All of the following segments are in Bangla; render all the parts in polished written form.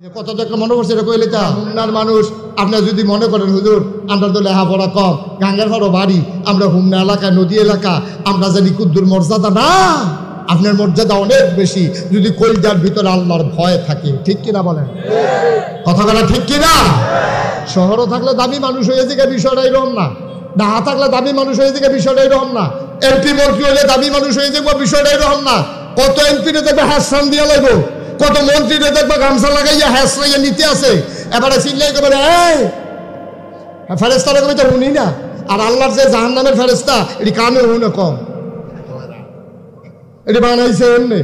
কত একটা মনে করছে এটা কইলে তা হুমনার মানুষ আপনারা যদি মনে করেন হুজুর আমরা তো লেখাপড়া কম গাঙ্গার ফারো বাড়ি আমরা হুমনা এলাকা নদী এলাকা আমরা জানি কুদ্দুর মর্যাদা না আপনার মর্যাদা অনেক বেশি যদি কলজার ভিতরে আল্লাহর ভয় থাকে ঠিক কিনা বলেন কথা বলা ঠিক কিনা শহরও থাকলে দামি মানুষ হয়ে থেকে বিষয়টা এরকম না ঢাকা থাকলে দামি মানুষ হয়ে থেকে বিষয়টা এরকম না এমপি মন্ত্রী হলে দামি মানুষ হয়ে যাবো বিষয়টা এরকম না কত এমপিতে দেখবে হাসান দিয়ে লাগবো কত মন্ত্রীরা দেখবে গামছা লাগাইয়া হ্যাস লাগাইয়া নিতে আছে এবারে চিল্লাই করে ফেরেস্তারা কবে তো উনি না আর আল্লাহর যে জাহান্নামের ফেরেস্তা এটি কানে উনি কম এটি বানাইছে এমনি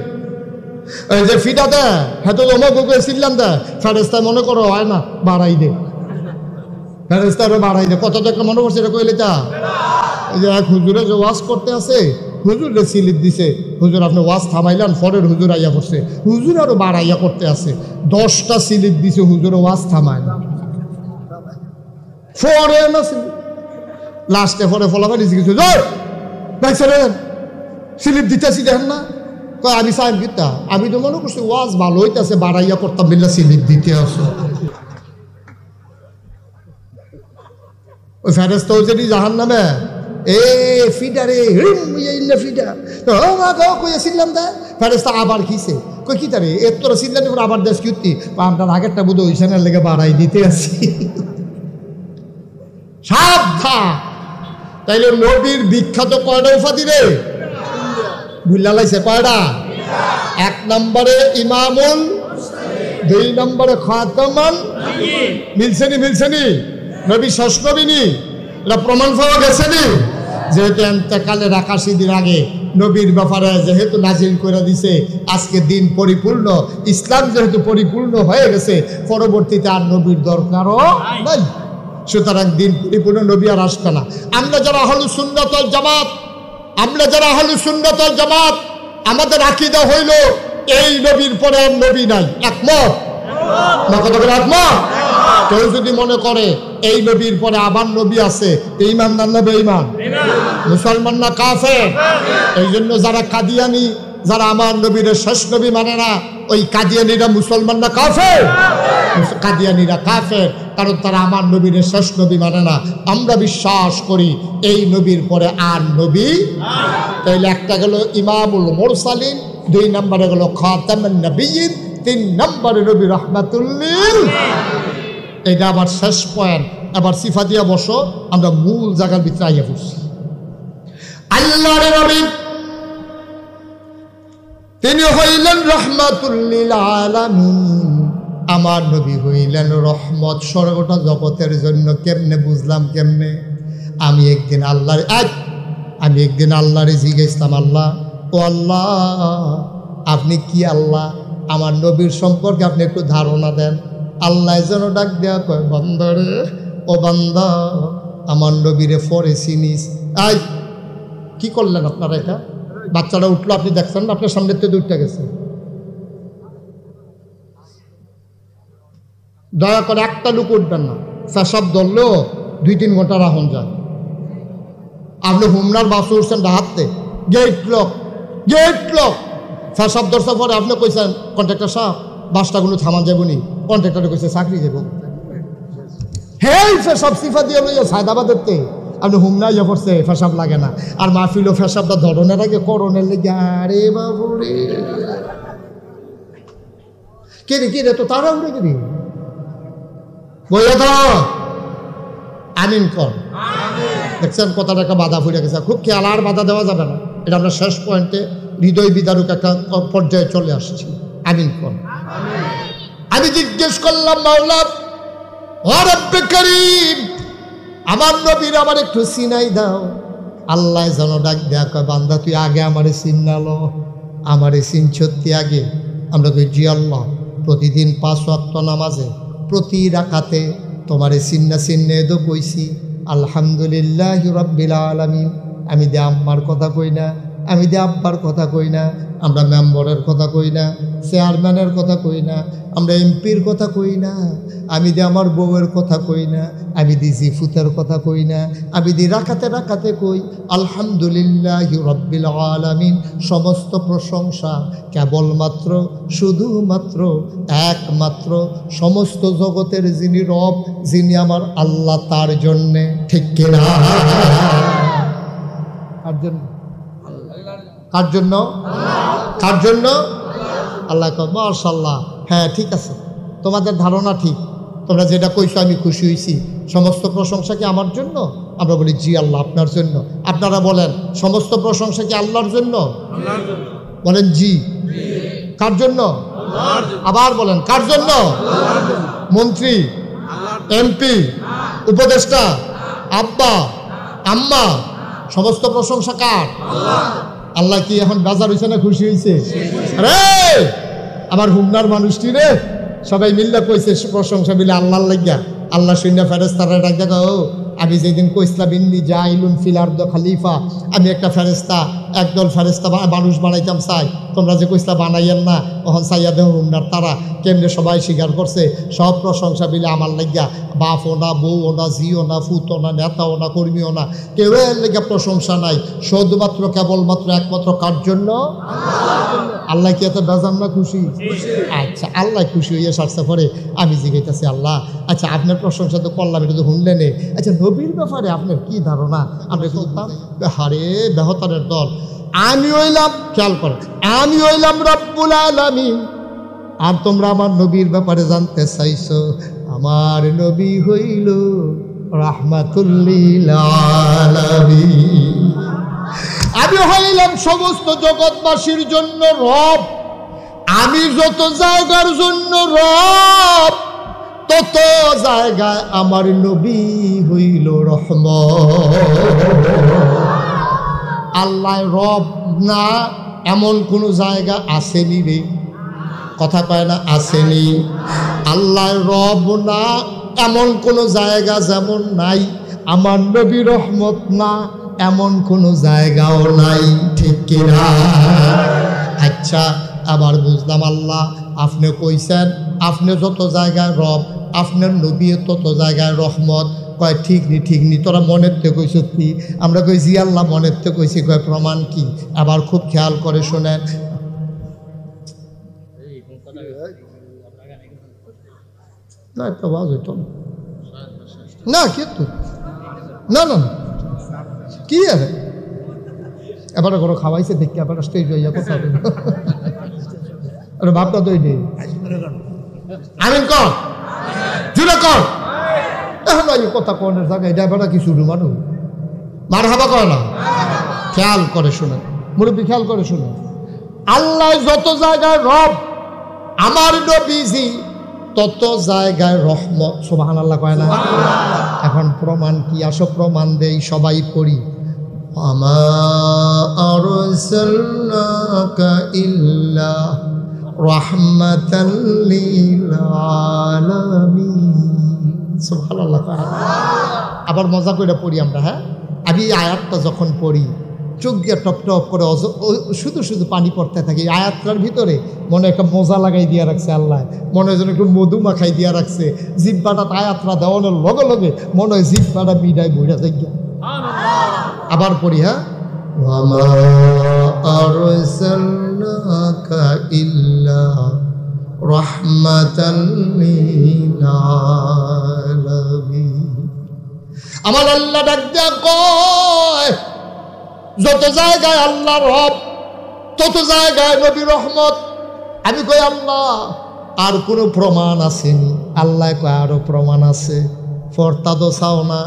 এই যে ফিটা দেয় হ্যাঁ তো অমুক চিল্লাম দেয় ফেরেস্তা মনে করো হয় না বাড়াই দে ফেরেস্তারও বাড়াই দে কত একটা মনে করছে এটা কইলে তা এই যে এক হুজুরে যে ওয়াজ করতে আছে হুজুরে সিলিপ দিছে হুজুর আপনি ওয়াজ থামাইলেন ফরের হুজুর আইয়া করছে হুজুর আরো বাড়াইয়া করতে আছে 10টা সিলিপ দিছে হুজুর ওয়াজ থামায় না ফরে না সিলিপ লাস্টে ফরে ফলাফল দিছে কিছু ভাই স্যার সিলিপ দিতেছি দেখেন না কয় আমি সাহেব গীতা আমি তো মনে করছি ওয়াজ ভালো হইতেছে বাড়াইয়া করতাম বিল্লা সিলিপ দিতে আসো ওই ফেরেস্তা যদি জাহান নামে ফিডারে ফিডা কইয়াছিলাম দা ফেরেস্তা আবার খিছে কই কি তারে এর তোরা সিল্লানি আবার দেশ কিউতি আপনার আগেরটা বুধ ওইখানের লেগে বাড়াই দিতে আসি সাবধান তাইলে নবীর বিখ্যাত কয়টা উপাধি রে ভুল্লা লাইছে কয়টা 1 নম্বরে ইমামুল 2 নম্বরে খাতামান মিলছেনি নবী শেষ নবী নি এটা প্রমাণ পাওয়া গেছে নি যেহেতু এতেকালের 81 দিন আগে নবীর ব্যাপারে যেহেতু নাজিল করে দিছে আজকে দিন পরিপূর্ণ ইসলাম যেহেতু পরিপূর্ণ হয়ে গেছে পরবর্তীতে আর নবীর দরকারও নাই সুতরাং দিন পরিপূর্ণ নবী আর আসবে না আমরা যারা আহলুস সুন্নাত ওয়াল জামাত আমাদের আকীদা হইল এই নবীর পরে আর নবী নাই একমত না কথা বলে একমত কেউ যদি মনে করে এই নবীর পরে আবার নবী আছে ইমানদার না বেঈমান মুসলমান না কাফের এই জন্য যারা কাদিয়ানি যারা আমার নবীর শেষ নবী মানে না ওই কাদিয়ানিরা মুসলমান না কাফের কাদিয়ানিরা কাফের কারণ তারা আমার নবীর শেষ নবী মানে না আমরা বিশ্বাস করি এই নবীর পরে আর নবী তাইলে একটা গেল ইমামুল মুরসালিন 2 নম্বরে গেল খাতামুন নবিয়্যিন 3 নম্বরে নবী রাহমাতুল লিল এটা আবার শেষ পয়েন্ট আবার সিফা দিয়া বসো আমরা মূল জায়গার ভিতরে আইয়া পড়ছি আল্লাহর নবী তিনি হইলেন রাহমাতুল লিল আলামিন আমার নবী হইলেন রহমত সর্বটা জগতের জন্য কেমনে বুঝলাম কেমনে আমি একদিন আল্লাহরে জিজ্ঞেসলাম আল্লাহ ও আল্লাহ আপনি কি আল্লাহ আমার নবীর সম্পর্কে আপনি একটু ধারণা দেন আল্লাহ যেন ডাক দেওয়া কয় বান্দারে ও বান্দা আমার নবীরে ফরে চিনিস আই কি করলেন আপনারা এটা বাচ্চাটা উঠলো আপনি দেখছেন না আপনার সামনে তো দুইটা গেছে দয়া করে একটা লুক উঠবেন না পেশাব ধরলেও 2-3 ঘন্টা রাখুন যায় আপনি হুমনার বাস উঠছেন হাতে গেট লক পেশাব ধরছে পরে আপনি কইছেন কন্ট্রাক্টর সাহেব বাসটাগুলো থামান যাবো নি কন্ট্রাক্টরে কইছে চাকরি যাব হেই পেশাব সিফা দিয়ে লইয়া সায়দাবাদের তে আপনি হুমনা ইয়ে পড়ছে পেশাব লাগে না আর মাহফিলও পেশাবটা ধরনের আগে করণের লেগে আরে বাবুরে কে রে তো তারা উড়ে গেলি বইয়া তো আমিন কর দেখছেন কথাটা একটা বাধা ফুটে গেছে খুব খেয়াল আর বাধা দেওয়া যাবে না এটা আমরা শেষ পয়েন্টে হৃদয় বিদারক একটা পর্যায়ে চলে আসছি আমিন কর আমি জিজ্ঞেস করলাম মাওলা ও রব্বে করিম আমার নবীর আমার একটু চিনাই দাও আল্লাহ যেন ডাক দেয়া কয় বান্দা তুই আগে আমারে চিনালো আমারে চিন সত্যি আগে আমরা কই জি আল্লাহ প্রতিদিন 5 ওয়াক্ত নামাজে প্রতি রাকাতে তোমারে চিন্নে তো কইছি আলহামদুলিল্লাহ রাব্বিল আলামিন আমি দে আম্মার কথা কই না আমি দে আব্বার কথা কই না আমরা মেম্বরের কথা কই না চেয়ারম্যানের কথা কই না, আমরা এমপির কথা কই না, আমি দি আমার বউয়ের কথা কই না, আমি দি জিফুতের কথা কই না, আমি দি রাখাতে রাখাতে কই আলহামদুলিল্লাহি রাব্বিল আলামিন। সমস্ত প্রশংসা কেবলমাত্র শুধুমাত্র একমাত্র সমস্ত জগতের যিনি রব, যিনি আমার আল্লাহ, তার জন্যে। ঠিক কিনা? কার জন্য? কার জন্য? কার জন্য? আল্লাহ। মাশাআল্লাহ, হ্যাঁ ঠিক আছে, তোমাদের ধারণা ঠিক, তোমরা যেটা কইছো আমি খুশি হয়েছি। সমস্ত প্রশংসা কি আমার জন্য? আমরা বলি জি আল্লাহ আপনার জন্য। আপনারা বলেন সমস্ত প্রশংসা কি আল্লাহর জন্য? বলেন জি। কার জন্য? আবার বলেন কার জন্য? মন্ত্রী, এমপি, উপদেষ্টা, আব্বা, আম্মা, সমস্ত প্রশংসা কার? আল্লাহ। কি এখন বাজার হয়েছে না খুশি হয়েছে? আরে আমার হুমনার মানুষটি রে, সবাই মিল্লা কইছে প্রশংসা মিলে আল্লাহর লাগিয়া। আল্লাহ শূন্য ফেরেস্তারা ডাক দেখা, ও আমি যেদিন কইসলাম ইন্নি জাইলুন ফিল আরদি খলিফা, আমি একটা ফেরেস্তা, একদল ফেরেস্তা মানুষ বানাইতাম চাই, তোমরা যে কইসলা বানাইয়েন না, তখন চাইয়া দেহ হুমনার তারা কেমনে সবাই স্বীকার করছে সব প্রশংসা মিলে আমার লাগিয়া। বাপও না, বউও না, ঝিও না, ফুতও না, নেতাও না, কর্মীও না, কেউ এর লেগে প্রশংসা নাই, শুধুমাত্র কেবলমাত্র একমাত্র কার জন্য? আল্লাহ। কি এত বেজান না খুশি? আচ্ছা, আল্লাহ খুশি হইয়া সারছে পরে আমি জিজ্ঞাসি আল্লাহ আচ্ছা আপনার প্রশংসা তো করলাম, এটা তো শুনলেন, আচ্ছা নবীর ব্যাপারে আপনার কি ধারণা? আপনি বলতাম হারে বেহতারের দল, আমি হইলাম, খেয়াল করেন, আমি হইলাম রব্বুল আলামিন, আর তোমরা আমার নবীর ব্যাপারে জানতে চাইছো। আমার নবী হইল রাহমাতুল লিল আলামিন। আমি হইলাম সমস্ত জগৎবাসীর জন্য রব। আমি যত জায়গার জন্য রব, তত জায়গায় আমার নবী হইল রহমত। আল্লাহ রব না এমন কোন জায়গা আসেনি রে, কথা পায় না, আসেনি। আল্লাহ রব না এমন কোন জায়গা যেমন নাই, আমার নবী রহমত না এমন কোন জায়গাও নাই। ঠিক কিনা? আচ্ছা আবার বুঝলাম আল্লাহ আপনি কইছেন আপনি যত জায়গায় রব, আপনার নবী তত জায়গায় রহমত। কয় ঠিক নি, ঠিক নি, তোরা মনের থেকে কইস কি? আমরা কই জি আল্লাহ মনের থেকে কইছি। কয় প্রমাণ কি? আবার খুব খেয়াল করে শোনেন, না একটা আওয়াজ হইতো না, কিন্তু না না কি আরে এবারে ঘরে খাওয়াইছে দেখি আবার স্টেজ হইয়া কথা হবে। আরে ভাবটা তো এই আমিন কর, জুড়ে কর, এখন এই কথা কনের জায়গায় এটা এবার কি শুরু মানুষ মার হাবা করে না। খেয়াল করে শোনেন মুরব্বী, খেয়াল করে শোনেন, আল্লাহ যত জায়গায় রব, আমার নবীজি তত জায়গায় রহমত। সুবহানাল্লাহ কয় না? এখন প্রমাণ কি? আসো প্রমাণ দেই, সবাই পড়ি। আমা আরসালনাকা ইল্লা রাহমাতাল লিল আলামিন। সুবহানাল্লাহ। আবার মজা করে পড়ি আমরা, হ্যাঁ আমি আয়াতটা যখন পড়ি চোখ দিয়ে টপ টপ করে শুধু শুধু পানি পড়তে থাকে। আয়াতটার ভিতরে মনে একটা মজা লাগাই দিয়া রাখছে আল্লাহ, মনে হয় যেন একটু মধু মাখাই দিয়া রাখছে। জিব্বাটা আয়াতটা দেওয়ানোর লগে লগে মনে হয় জিব্বাটা বিদায় বইরা যাই। আবার পড়ি, হ্যাঁ ওয়ামা আরসালনাকা ইল্লা রাহমাতাল লিল আলামিন। আমার আল্লাহ ডাক দিয়া কয় যত জায়গায় আল্লাহ রব, তত জায়গায় নবী রহমত। আমি কই আল্লাহ আর কোনো প্রমাণ আসেনি? আল্লাহ কয় আরো প্রমাণ আছে। ফর্তা তো চাও না,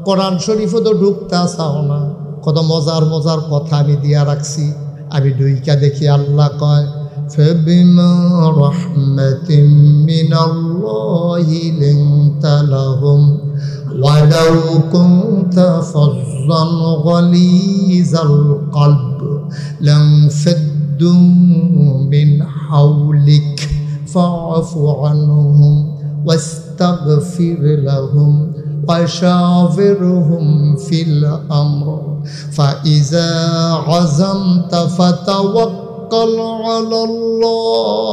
কোরআন শরীফও তো ঢুকতা চাও না, কত মজার মজার কথা আমি দিয়া রাখছি। আমি ঢুইকা দেখি আল্লাহ কয় ফাবিমা রাহমাতিন মিনাল্লাহি লিনতা লাহুম ওয়ালাউ কুনতা ফাজ্জান গালিজাল কলব লানফাদ্দু মিন হাওলিক ফাআফু আনহুম ওয়াস্তাগফির লাহুম وشاورهم في الأمر فإذا عزمت فتوكل তাওয়াক্কাল আলাল্লাহ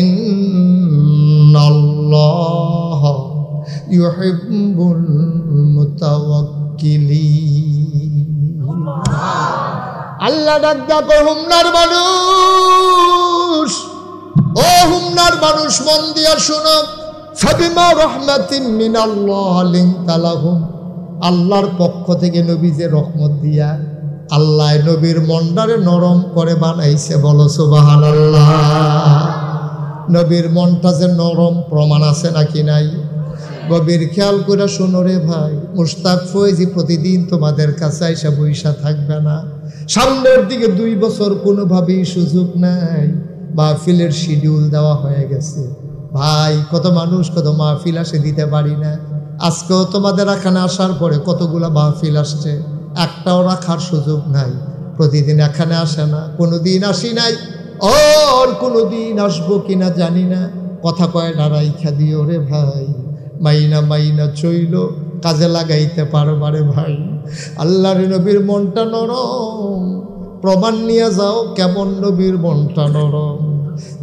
ইন্নাল্লাহা ইউহিব্বুল মুতাওয়াক্কিলিন। আল্লাহ ডাক ডাকো হুমনার মানুষ, ও হুমনার মানুষ মন দিয়া শোনো। ফাবিমা রাহমাতিন মিনাল্লাহ লিনতা লাহুম, আল্লাহর পক্ষ থেকে নবী যে রহমত দিয়া আল্লাহ নবীর মনটারে নরম করে বানাইছে, বলো সুবহানাল্লাহ। নবীর মনটা যে নরম প্রমাণ আছে নাকি নাই? গভীর খেয়াল করে শোনো রে ভাই, মুশতাক ফৈজি প্রতিদিন তোমাদের কাছে আইসা বইসা থাকবে না। সামনের দিকে 2 বছর কোনোভাবেই সুযোগ নাই, মাহফিলের শিডিউল দেওয়া হয়ে গেছে ভাই। কত মানুষ কত মাহফিল আসে, দিতে পারি না। আজকেও তোমাদের এখানে আসার পরে কতগুলা মাহফিল আসছে, একটাও রাখার সুযোগ নাই। প্রতিদিন এখানে আসে না, কোনোদিন আসি নাই, আর কোনোদিন আসবো কিনা জানি না। কথা কয় না রাইখা দিও রে ভাই, মাইনা মাইনা চইল কাজে লাগাইতে পারবারে ভাই। আল্লাহর নবীর মনটা নরম, প্রমাণ নিয়ে যাও কেমন নবীর মনটা নরম।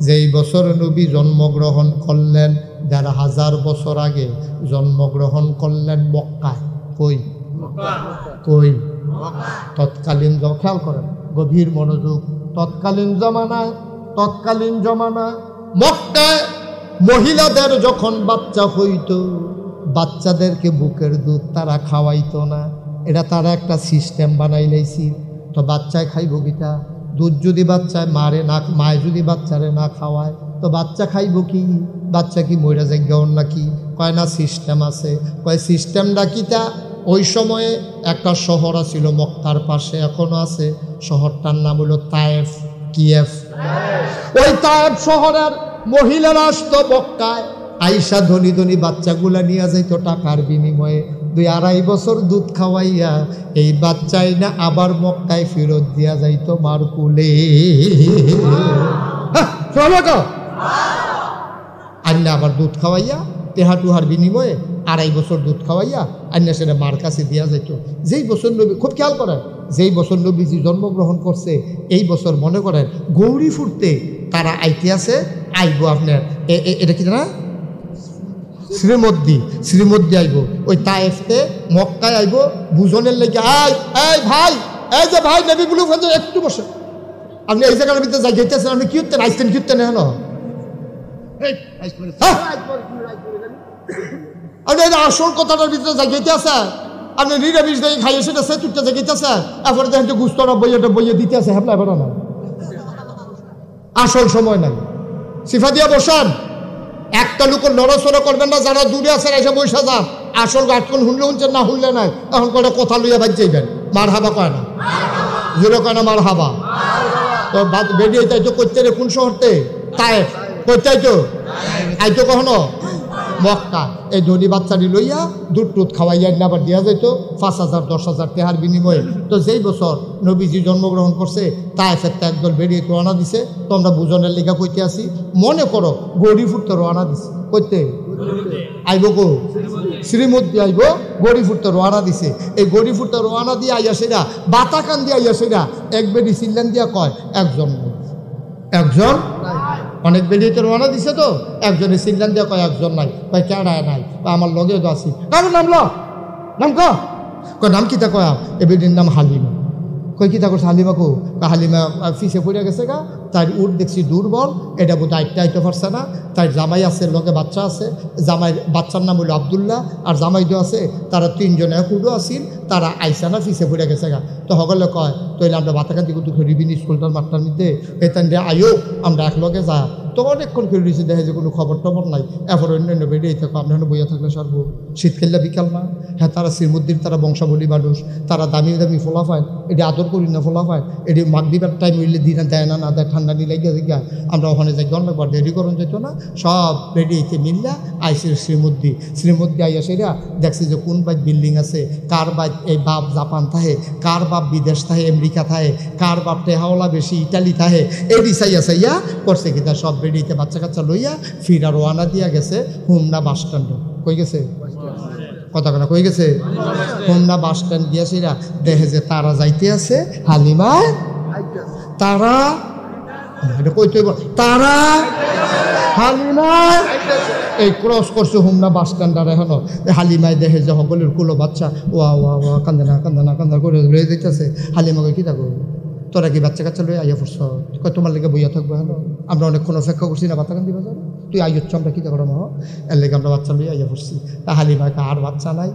যেই বছর নবী জন্মগ্রহণ করলেন 1500 বছর আগে জন্মগ্রহণ করলেন মক্কায়। কই কই? তৎকালীন, খেয়াল করেন গভীর মনোযোগ, তৎকালীন জমানায় মক্কায় মহিলাদের যখন বাচ্চা হইতো, বাচ্চাদেরকে বুকের দুধ তারা খাওয়াইতো না। এটা তারা একটা সিস্টেম বানাই লাইছি। তো বাচ্চায় খাইব কিটা? দুধ যদি বাচ্চায় মায় যদি বাচ্চারে না খাওয়ায় তো বাচ্চা খাইব কি? বাচ্চা কি মইরা যাইগাওন নাকি? কয় না সিস্টেম আছে। কয় সিস্টেমটা কিটা? ওই সময়ে একটা শহর ছিল মক্কার পাশে, এখনো আছে। শহরটার নাম হলো তায়েফ। কিয়েফ। ওই তায়েফ শহরের মহিলারা আসতো মক্কায়, আইসা ধনী ধনী বাচ্চাগুলা নিয়ে যাইতো টাকার বিনিময়ে। 2-2.5 বছর দুধ খাওয়াইয়া এই বাচ্চাই না আবার মক্কায় ফেরত দিয়া যাইতো মার কুলে। আন্না আবার দুধ খাওয়াইয়া টেহাটুহার বিনিময়ে 2.5 বছর দুধ খাওয়াইয়া আন্না সেটা মার কাছে দিয়া যাইতো। যেই বছর নবী, খুব খেয়াল করেন, যেই বছর নবীজি জন্মগ্রহণ করছে এই বছর মনে করেন গৌরী ফুটতে তারা আইতে আছে, আইব আপনার এটা কি না শ্রীমদ্দি আইব। ওই তায়েফতে মক্কায় আইব বুঝনের লেগে। এই ভাই, এই যে ভাই নবী বলু একটু বসে, আপনি এই জায়গার ভিতরে যাই গেতেছেন, আপনি কি উঠতেন আইসতেন কি উঠতেন হলো? আপনি আসল কথাটার ভিতরে যাই গেতে আছে, আপনি নিরামিষ দিয়ে খাইয়ে সেটা সে তুটতে যাই গেতে আছে, এরপরে দেখেন গুস্তরা বইয়ে দিতে আছে। হ্যাঁ এবার না, আসল সময় নাই। সিফা দিয়া বসান, একটা লোক নড়াচড়া করবেন না, যারা দূরে আছেন এসে বৈশা যান। আসল গাটকন শুনলে শুনছেন, না শুনলে নাই। এখন কয়টা কথা লইয়া বাদ যাইবেন। মার হাবা কয় না, জোরে কয় না মার হাবা। তো বেরিয়ে তাইতো করতে রে কোন শহরতে? তায়েফ। করতে আইতো কখনো মক্কা। এই ধনী বাচ্চাটি লইয়া দুধ টুধ খাওয়াইয়া আবার দিয়া যাইত 5,000-10,000 টাকার বিনিময়ে। তো যেই বছর নবীজি জন্মগ্রহণ করছে তায়েফের একদল বেরিয়ে রওনা দিছে। তো আমরা বুঝনের লেখা কইতে আসি, মনে করো গড়িফুটতে রওনা দিছে। কইতে আইব গো শ্রীমদ্দি আইব, গড়িফুটতে রওনা দিছে। এই গড়িফুটতে রওনা দিয়ে আইয়া সেরা বাতাকান দিয়ে আইয়া সেরা এক বেডি সিল্লান দিয়া কয় একজন অনেক বেরিয়েতে রওনা দিছে। তো একজনের সিল্লান দিয়া কয় একজন নাই। কয় কেডায় নাই? আমার লগে তো আছি। কারণ নাম নাম কিতা কয়া? এ বেডির নাম হালিমা। কই কিতা করছে হালিমা? কো হালিমা ফিসে পড়ে গেছে গা, তাই উঠ দেখছি দুর্বল, এটা বোধ আইতে পারছে না। তাই জামাই আছে, লগে বাচ্চা আছে। বাচ্চার নাম হইল আবদুল্লাহ, আর জামাই তো আছে। তারা 3 জন একুডো আসিল, তারা আইসা না ফিসে পড়ে গেছে গা। তো সকলে কয় তৈলে আমরা বাতাকান্তি কিন্তু রিবিন স্কুলটার মাঠটার মধ্যে এতান দিয়ে আয়ো আমরা একলগে যা। তো অনেকক্ষণ করে দিয়েছে, দেখে যে কোনো খবর টবর নাই। এরপর অন্যান্য বেরিয়ে থাকো, আপনার বইয়া থাকলে সর্ব শীত খেললে বিকাল না। হ্যাঁ, তারা শ্রীমদ্দির তারা বংশাবলী মানুষ, তারা দামি দামি ফোলা পায়, এটি আদর করি না ফোলা পায়। এটি মাগরিবের টাইম হইলে দিনে দেয় না, না দেয়, ঠান্ডা নিয়ে লেগে গিয়া আমরা ওখানে যাই অনেকবার দেরি করন যেত না। সব বেরিয়েতে মিললা আইসে শ্রীমদ্দি আইয়া সেরা দেখছি যে কোন বাইক বিল্ডিং আছে, কার বাইক এই বাপ জাপান থাহে, কার বাপ বিদেশ থাহে, আমেরিকা থাহে, কার বাপ টেহাওলা বেশি ইটালি থাহে। এটি চাইয়া করছে কি তার সব বেরিয়েতে বাচ্চা কাচ্চা লইয়া ফিরা রোয়ানা দিয়া গেছে হোমনা বাস স্ট্যান্ড। কই গেছে কথা কথা কই গেছে হোমনা বাস স্ট্যান্ড গিয়েছিরা দেখে যে তারা যাইতে আছে, হালিমা তারা এটা কইতে তারা হালিমা এই ক্রস করছে হুমনা বাস স্ট্যান্ডার এখনো হালিমায় দেখে যে সকলের কুলো বাচ্চা ওয়া ওয়া ওয়া কান্দে না করে লয়ে দিতেছে। হালিমাকে কি থাকো তোরা কি বাচ্চা কাচ্চা লয়ে আইয়া পড়ছ কয় তোমার লেগে বইয়া থাকবো এখন আমরা অনেকক্ষণ অপেক্ষা করছি না বাতাকান্দি বাজার তুই আইয়চ্ছ আমরা কী করো মহ এর লেগে আমরা বাচ্চা লইয়া আইয়া পড়ছি। তা হালিমাকে আর বাচ্চা নাই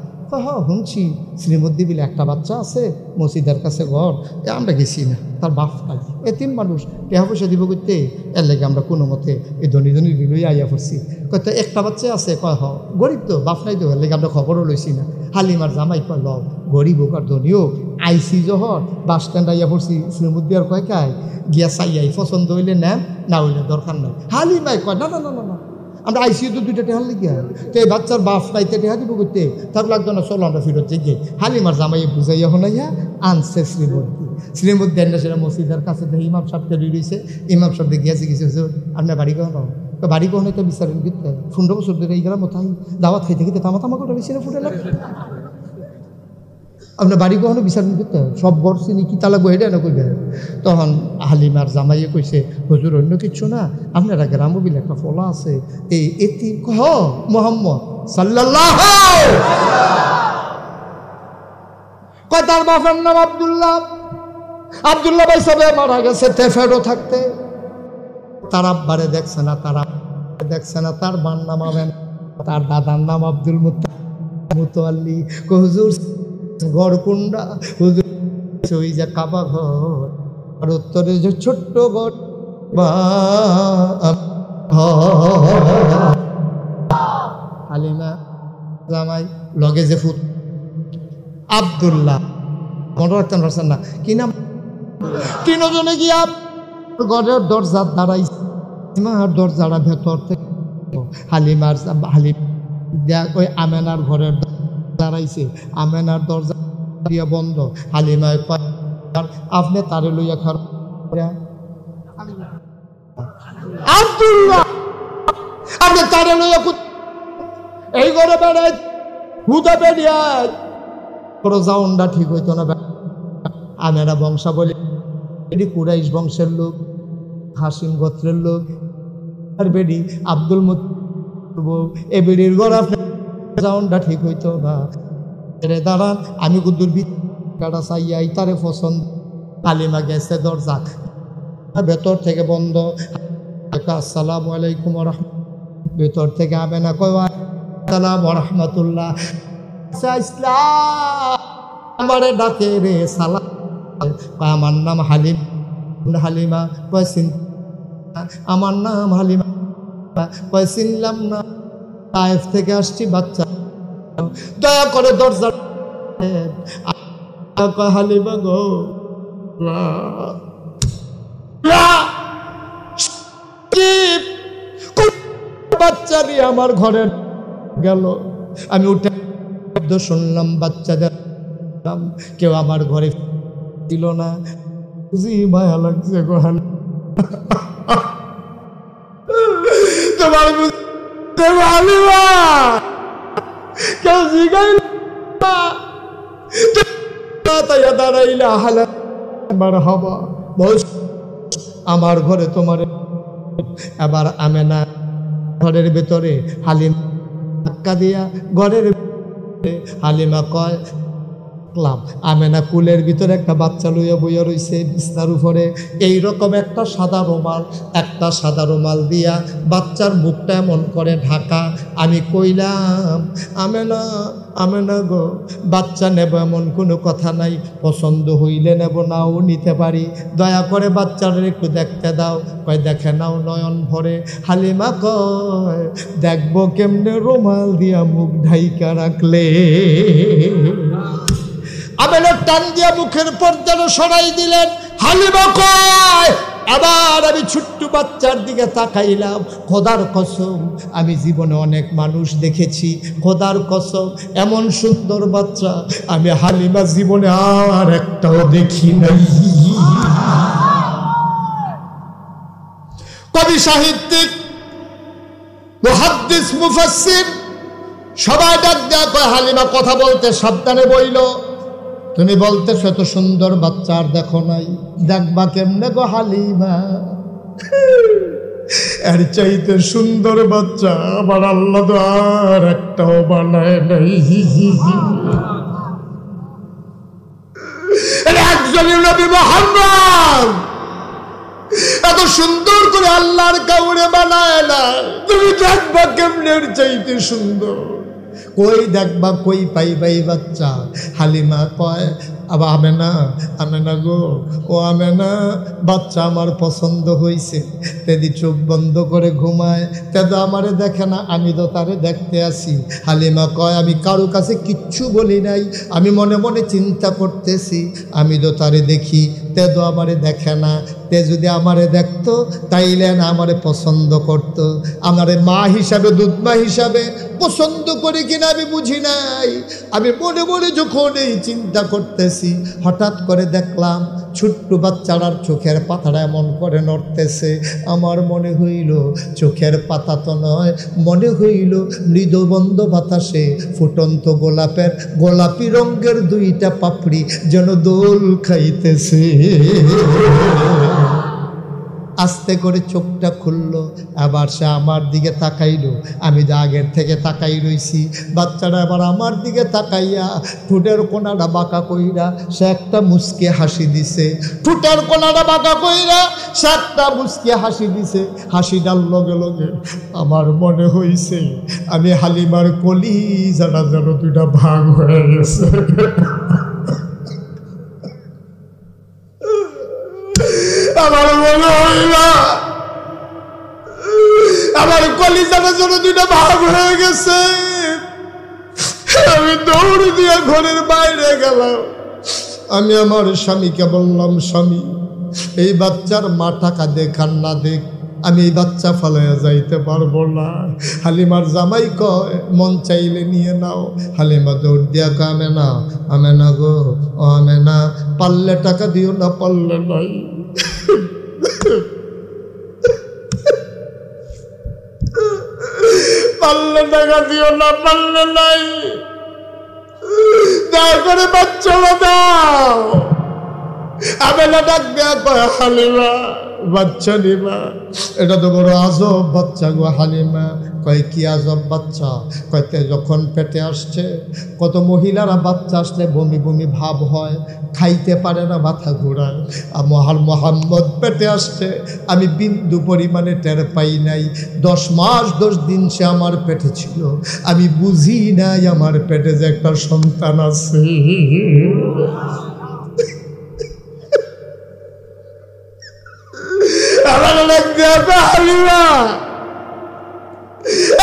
হ্যাঁ শুনছি শ্রীমদ্দি বিলে একটা বাচ্চা আছে মসজিদের কাছে ঘর আমরা গেছি না তার বাপ নাই এতিম মানুষ টেহা পয়সা দিব করতে এর লেগে আমরা কোনো মতে এই ধনী লইয়া আইয়া পড়ছি। কয়তো একটা বাচ্চা আছে কয় হ গরিব তো বাপ নাই তো এর লেগে আমরা খবরও লইছি না। হালিমার জামাই কয় ল গরিব হোক আর ধনী হোক আইসি যখন বাস স্ট্যান্ড আইয়া পড়ছি শ্রীমদ্দি আর কয় কায় গিয়া চাইয়াই পছন্দ হইলে নেন না হইলে দরকার নাই। হালিমাই কয় না না না না না আমরা আইসিও তো দুইটা টেহার লিখিয়া তো এই বাচ্চার বাপ নাইতে টেহা দিব করতে তার লাগতো না চলো আমরা ফিরত যাই। হালিমার জামাইয়ে বুঝাইয়া হনাইয়া আনছে শ্রীমদ্দি আনলে সেটা মসজিদের কাছে দেখে ইমাম সাহেবকে রয়েছে। ইমাম সাহেব গিয়েছে কিছু আপনার বাড়ি কখনো বাড়ি কখনো তো বিচারেন কিন্তু 15 বছর ধরে এই গেলাম কোথায় দাওয়াত খাইতে খেতে তামা করে বেশি না ফুটে লাগে আপনার বাড়ি কখনো বিচারণ করতে সব ঘর চিনি কি তালা বইটা না কইবে। তখন হালিমার জামাইয়ে কইছে হুজুর অন্য কিছু না আপনারা গ্রাম বিলে একটা ফলা আছে এই এতি কহ মোহাম্মদ সাল্লাল্লাহু কয় তার বাপের নাম আব্দুল্লাহ ভাই সবে মারা গেছে তেফেরও থাকতে তার আব্বারে দেখছে না তার বার নাম আবেন তার দাদার নাম আব্দুল মুতাল্লি হুজুর ঘর কুন্ডা হুজুর ওই যে কাবা ঘর আর উত্তরে যে ছোট্ট ঘর হালিমা জামাই লগে যে ফুট আব্দুল্লাহ মনে রাখতেন পারছেন না কি নাম তিনজনে গিয়া ঘরের দরজার দাঁড়াইছে দরজাটা ভেতর থেকে হালিম ওই আমেনার ঘরের দাঁড়াইছে আমেনার দরজা দিয়া বন্ধ। হালিমায় আপনি তারে লইয়া খারাপ আব্দুল্লাহ আপনি তারে লইয়া এই ঘরে বেড়াই হুদা বেরিয়ায় যাউন্ডা ঠিক হইতো না। আমেনা বংশাবলী এটি কুরাইশ বংশের লোক হাসিম গোত্রের লোক আর বেডি আব্দুল মুত্তালিব এ বেডির ঘর আপনার যাউন্ডা ঠিক হইতো না। দাঁড়ান আমি গুদ্দুর ভিতটা চাইয়াই তারে পছন্দ। হালিমা গেছে দরজা ভেতর থেকে বন্ধ। আসসালামু আলাইকুম ওয়া রাহমাতুল্লাহ ভেতর থেকে আমেনা কয় আসসালামু ওয়া রাহমাতুল্লাহ আমারে ডাকে রে সালাম আমার নাম হালিমা কয়েছেন আমার নাম হালিমা কয়েছিলাম না তায়েফ থেকে আসছি বাচ্চা দয়া করে দরজা হালিমা গো বাচ্চা নিয়ে আমার ঘরে গেল। আমি উঠে শুনলাম বাচ্চাদের কেউ আমার ঘরে দিল না। জি মায়া লাগছে গো তোমার হালিমা কেউ জিগাইল দাঁড়াইলা হালা হবা আমার ঘরে তোমার আবার আমেনা ঘরের ভেতরে হালিম ধাক্কা দিয়া ঘরের হালিমা কয় আমেনা কুলের ভিতরে একটা বাচ্চা লইয়া বইয়া রইছে বিছনার উপরে এইরকম একটা সাদা রুমাল দিয়া বাচ্চার মুখটা এমন করে ঢাকা। আমি কইলাম আমেনা গো বাচ্চা নেব এমন কোনো কথা নাই, পছন্দ হইলে নেব নাও নিতে পারি, দয়া করে বাচ্চাদের একটু দেখতে দাও। কয় দেখে নাও নয়ন ভরে। হালিমা কয় দেখবো কেমনে রুমাল দিয়া মুখ ঢাইকা রাখলে। আমেনা টান দিয়া মুখের পর্দাটা সরাই দিলেন। হালিমা কয় আবার আমি ছোট্ট বাচ্চার দিকে তাকাইলাম। খোদার কসম আমি জীবনে অনেক মানুষ দেখেছি, খোদার কসম এমন সুন্দর বাচ্চা আমি হালিমা জীবনে আর একটাও দেখি নাই। কবি সাহিত্যিক মুহাদ্দিস মুফাসসির সবাই ডাক দেয়া কয় হালিমা কথা বলতে সাবধানে বইল। তুমি বলতেছো এত সুন্দর বাচ্চা আর দেখো নাই, দেখবা কেমনে গো হালিমা? এর চাইতে সুন্দর বাচ্চা আবার আল্লাহ তো আর একটাও বানায় নাই। একজনের নবী মুহাম্মদ এত সুন্দর করে আল্লাহর কাউরে বানায় না, তুমি দেখবা কেমনে এর চাইতে সুন্দর। কই দেখবা, কই পাইবা এই বাচ্চা? হালিমা কয় আবার আমেনা গো, ও আমেনা, বাচ্চা আমার পছন্দ হয়েছে। তেদি চোখ বন্ধ করে ঘুমায়, তেদো আমারে দেখে না, আমি তো তারে দেখতে আসি। হালিমা কয় আমি কারো কাছে কিচ্ছু বলি নাই, আমি মনে মনে চিন্তা করতেছি, আমি তো তারে দেখি, তেদো আমারে দেখে না। তে যদি আমারে দেখতো তাইলে না আমারে পছন্দ করত। আমারে মা হিসাবে, দুধ মা হিসাবে পছন্দ করে কিনা আমি বুঝি নাই। আমি মনে মনে যখন এই চিন্তা করতেছি, হঠাৎ করে দেখলাম ছোট্ট বাচ্চাটার চোখের পাতাটা এমন করে নড়তেছে। আমার মনে হইল চোখের পাতা তো নয়, মনে হইল মৃদুবন্ধ বাতাসে ফুটন্ত গোলাপি রঙের দুইটা পাপড়ি যেন দোল খাইতেছে। আস্তে করে চোখটা খুললো, আবার সে আমার দিকে তাকাইল। আমি যা আগের থেকে তাকাই রইছি, বাচ্চাটা আবার আমার দিকে তাকাইয়া ঠোঁটের কোনাটা বাঁকা কইরা সে একটা মুচকে হাসি দিছে। ঠোঁটের কোনাটা বাঁকা কইরা সে একটা মুচকে হাসি দিছে। হাসিটার লগে লগে আমার মনে হইছে আমি হালিমার কলিজাটা যেন দুইটা ভাগ হয়ে গেছে। আমার মনে হইল আমার কলিজাটার জন্য দুইটা ভাগ হয়ে গেছে। আমি দৌড় দিয়ে ঘরের বাইরে গেলাম। আমি আমার স্বামীকে বললাম, স্বামী, এই বাচ্চার মা টাকা দেখ আর না দেখ, আমি এই বাচ্চা ফালাইয়া যাইতে পারবো না। হালিমার জামাই কয় মন চাইলে নিয়ে নাও। হালিমা দৌড় দিয়া কয় আমেনা গো, ও আমেনা, পারলে টাকা দিও না, পারলে নাই। পারলে টাকা দিও না, পারলে নাই, দয়া করে বাচ্চা দাও। আমেনা ডাক দেয়া কয় হালিমা, বাচ্চা নিবা? এটা তো বড় আজব বাচ্চা গো। হালিমা কয় কি আজব বাচ্চা? কয়তে যখন পেটে আসছে, কত মহিলারা বাচ্চা আসলে বমি বমি ভাব হয়, খাইতে পারে না, মাথা ঘোরায়। আর মোহাম্মদ পেটে আসছে, আমি বিন্দু পরিমাণে টের পাই নাই। 10 মাস 10 দিন সে আমার পেটে ছিল, আমি বুঝি নাই আমার পেটে যে একটা সন্তান আছে।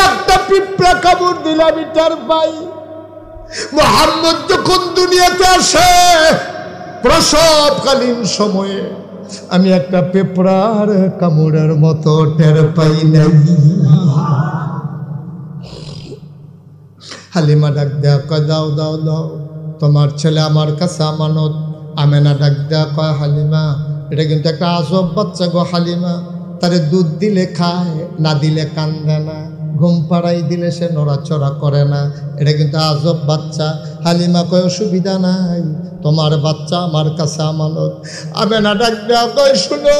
একটা পিঁপড়া কামড় দিলে আমি টের পাই। মুহাম্মদ যখন দুনিয়াতে আসে প্রসবকালীন সময়ে, আমি একটা পিঁপড়ার কামড়ের মতো টের পাই নাই। হালিমা ডাক দেয়া কয় দাও দাও দাও, তোমার ছেলে আমার কাছে আমানত। আমেনা ডাক দেয়া কয় হালিমা, এটা কিন্তু একটা আজব বাচ্চা গো। হালিমা, তারে দুধ দিলে খায়, না দিলে কান্দে না, ঘুম পাড়াই দিলে সে নড়াচড়া করে না, এটা কিন্তু আজব বাচ্চা। হালিমা কয় অসুবিধা নাই, তোমার বাচ্চা আমার কাছে আমানত। আমেনা ডাক দেয়া কয় শুনো,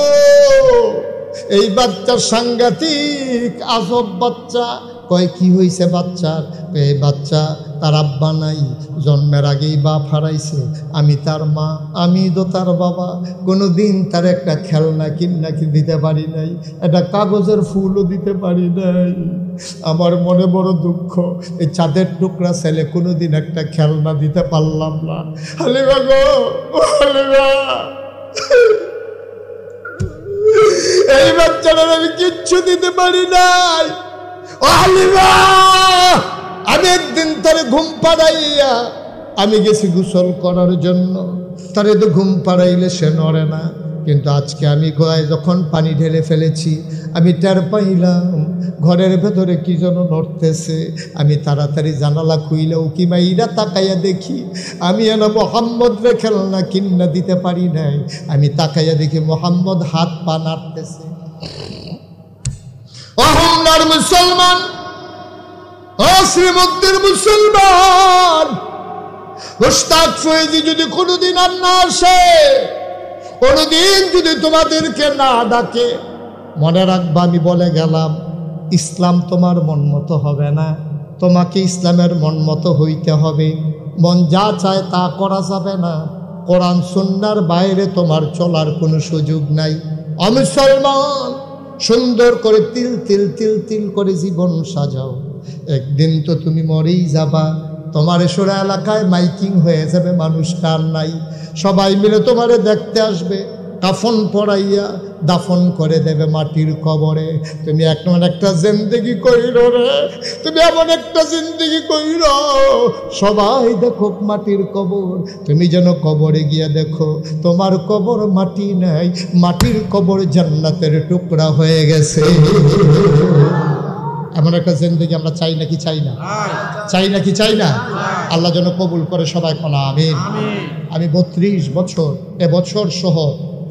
এই বাচ্চা সাংঘাতিক আজব বাচ্চা। কয় কি হয়েছে বাচ্চার? এই বাচ্চা তার আব্বা নাই, জন্মের আগেই বাপ হারাইছে, আমি তার মা, আমি তো তার বাবা। কোনো দিন তার একটা খেলনা কিনা দিতে পারি নাই, একটা কাগজের ফুলও দিতে পারি নাই। আমার মনে বড় দুঃখ, এই চাঁদের টুকরা ছেলে কোনোদিন একটা খেলনা দিতে পারলাম না। হালিমা গো, হালিমা, এই বাচ্চাটার আমি কিচ্ছু দিতে পারি নাই। ও হালিমা, আমি একদিন তারে ঘুম পাড়াইয়া আমি গেছি গোসল করার জন্য, তারে তো ঘুম পাড়াইলে সে নড়ে না। কিন্তু আজকে আমি গলায় যখন পানি ঢেলে ফেলেছি, আমি টের পাইলাম ঘরের ভেতরে কি যেন নড়তেছে। আমি তাড়াতাড়ি জানালা খুইলে উকি মাইরা তাকাইয়া দেখি, আমি এনা মোহাম্মদ রে খেলনা কিনা দিতে পারি নাই। আমি তাকাইয়া দেখি মোহাম্মদ হাত পা নাড়তেছে। অহংকার মুসলমান, অশ্রীমুক্তির মুসলমান, মুশতাক ফয়েজি যদি কোনোদিন আর না আসে, কোনোদিন যদি তোমাদেরকে না ডাকে, মনে রাখবা আমি বলে গেলাম ইসলাম তোমার মন মতো হবে না, তোমাকে ইসলামের মন মতো হইতে হবে। মন যা চায় তা করা যাবে না, কোরআন সুন্নাহর বাইরে তোমার চলার কোনো সুযোগ নাই। মুসলমান, সুন্দর করে তিল তিল তিল তিল করে জীবন সাজাও, একদিন তো তুমি মরেই যাবা। তোমার এসরা এলাকায় মাইকিং হয়ে যাবে, মানুষ কার নাই, সবাই মিলে তোমারে দেখতে আসবে, কাফন পরাইয়া দাফন করে দেবে মাটির কবরে। তুমি এমন একটা জিন্দেগি কইরো রে, তুমি এমন একটা জিন্দেগি কইরো সবাই দেখো মাটির কবর, তুমি যেন কবরে গিয়ে দেখো তোমার কবর মাটি নাই, মাটির কবর জান্নাতের টুকরা হয়ে গেছে। এমন একটা জিন্দেগি আমরা চাই নাকি চাই না? চাই নাকি চাই না? আল্লাহ যেন কবুল করে, সবাই কোনা আমিন। আমি 32 বছর, এবছর সহ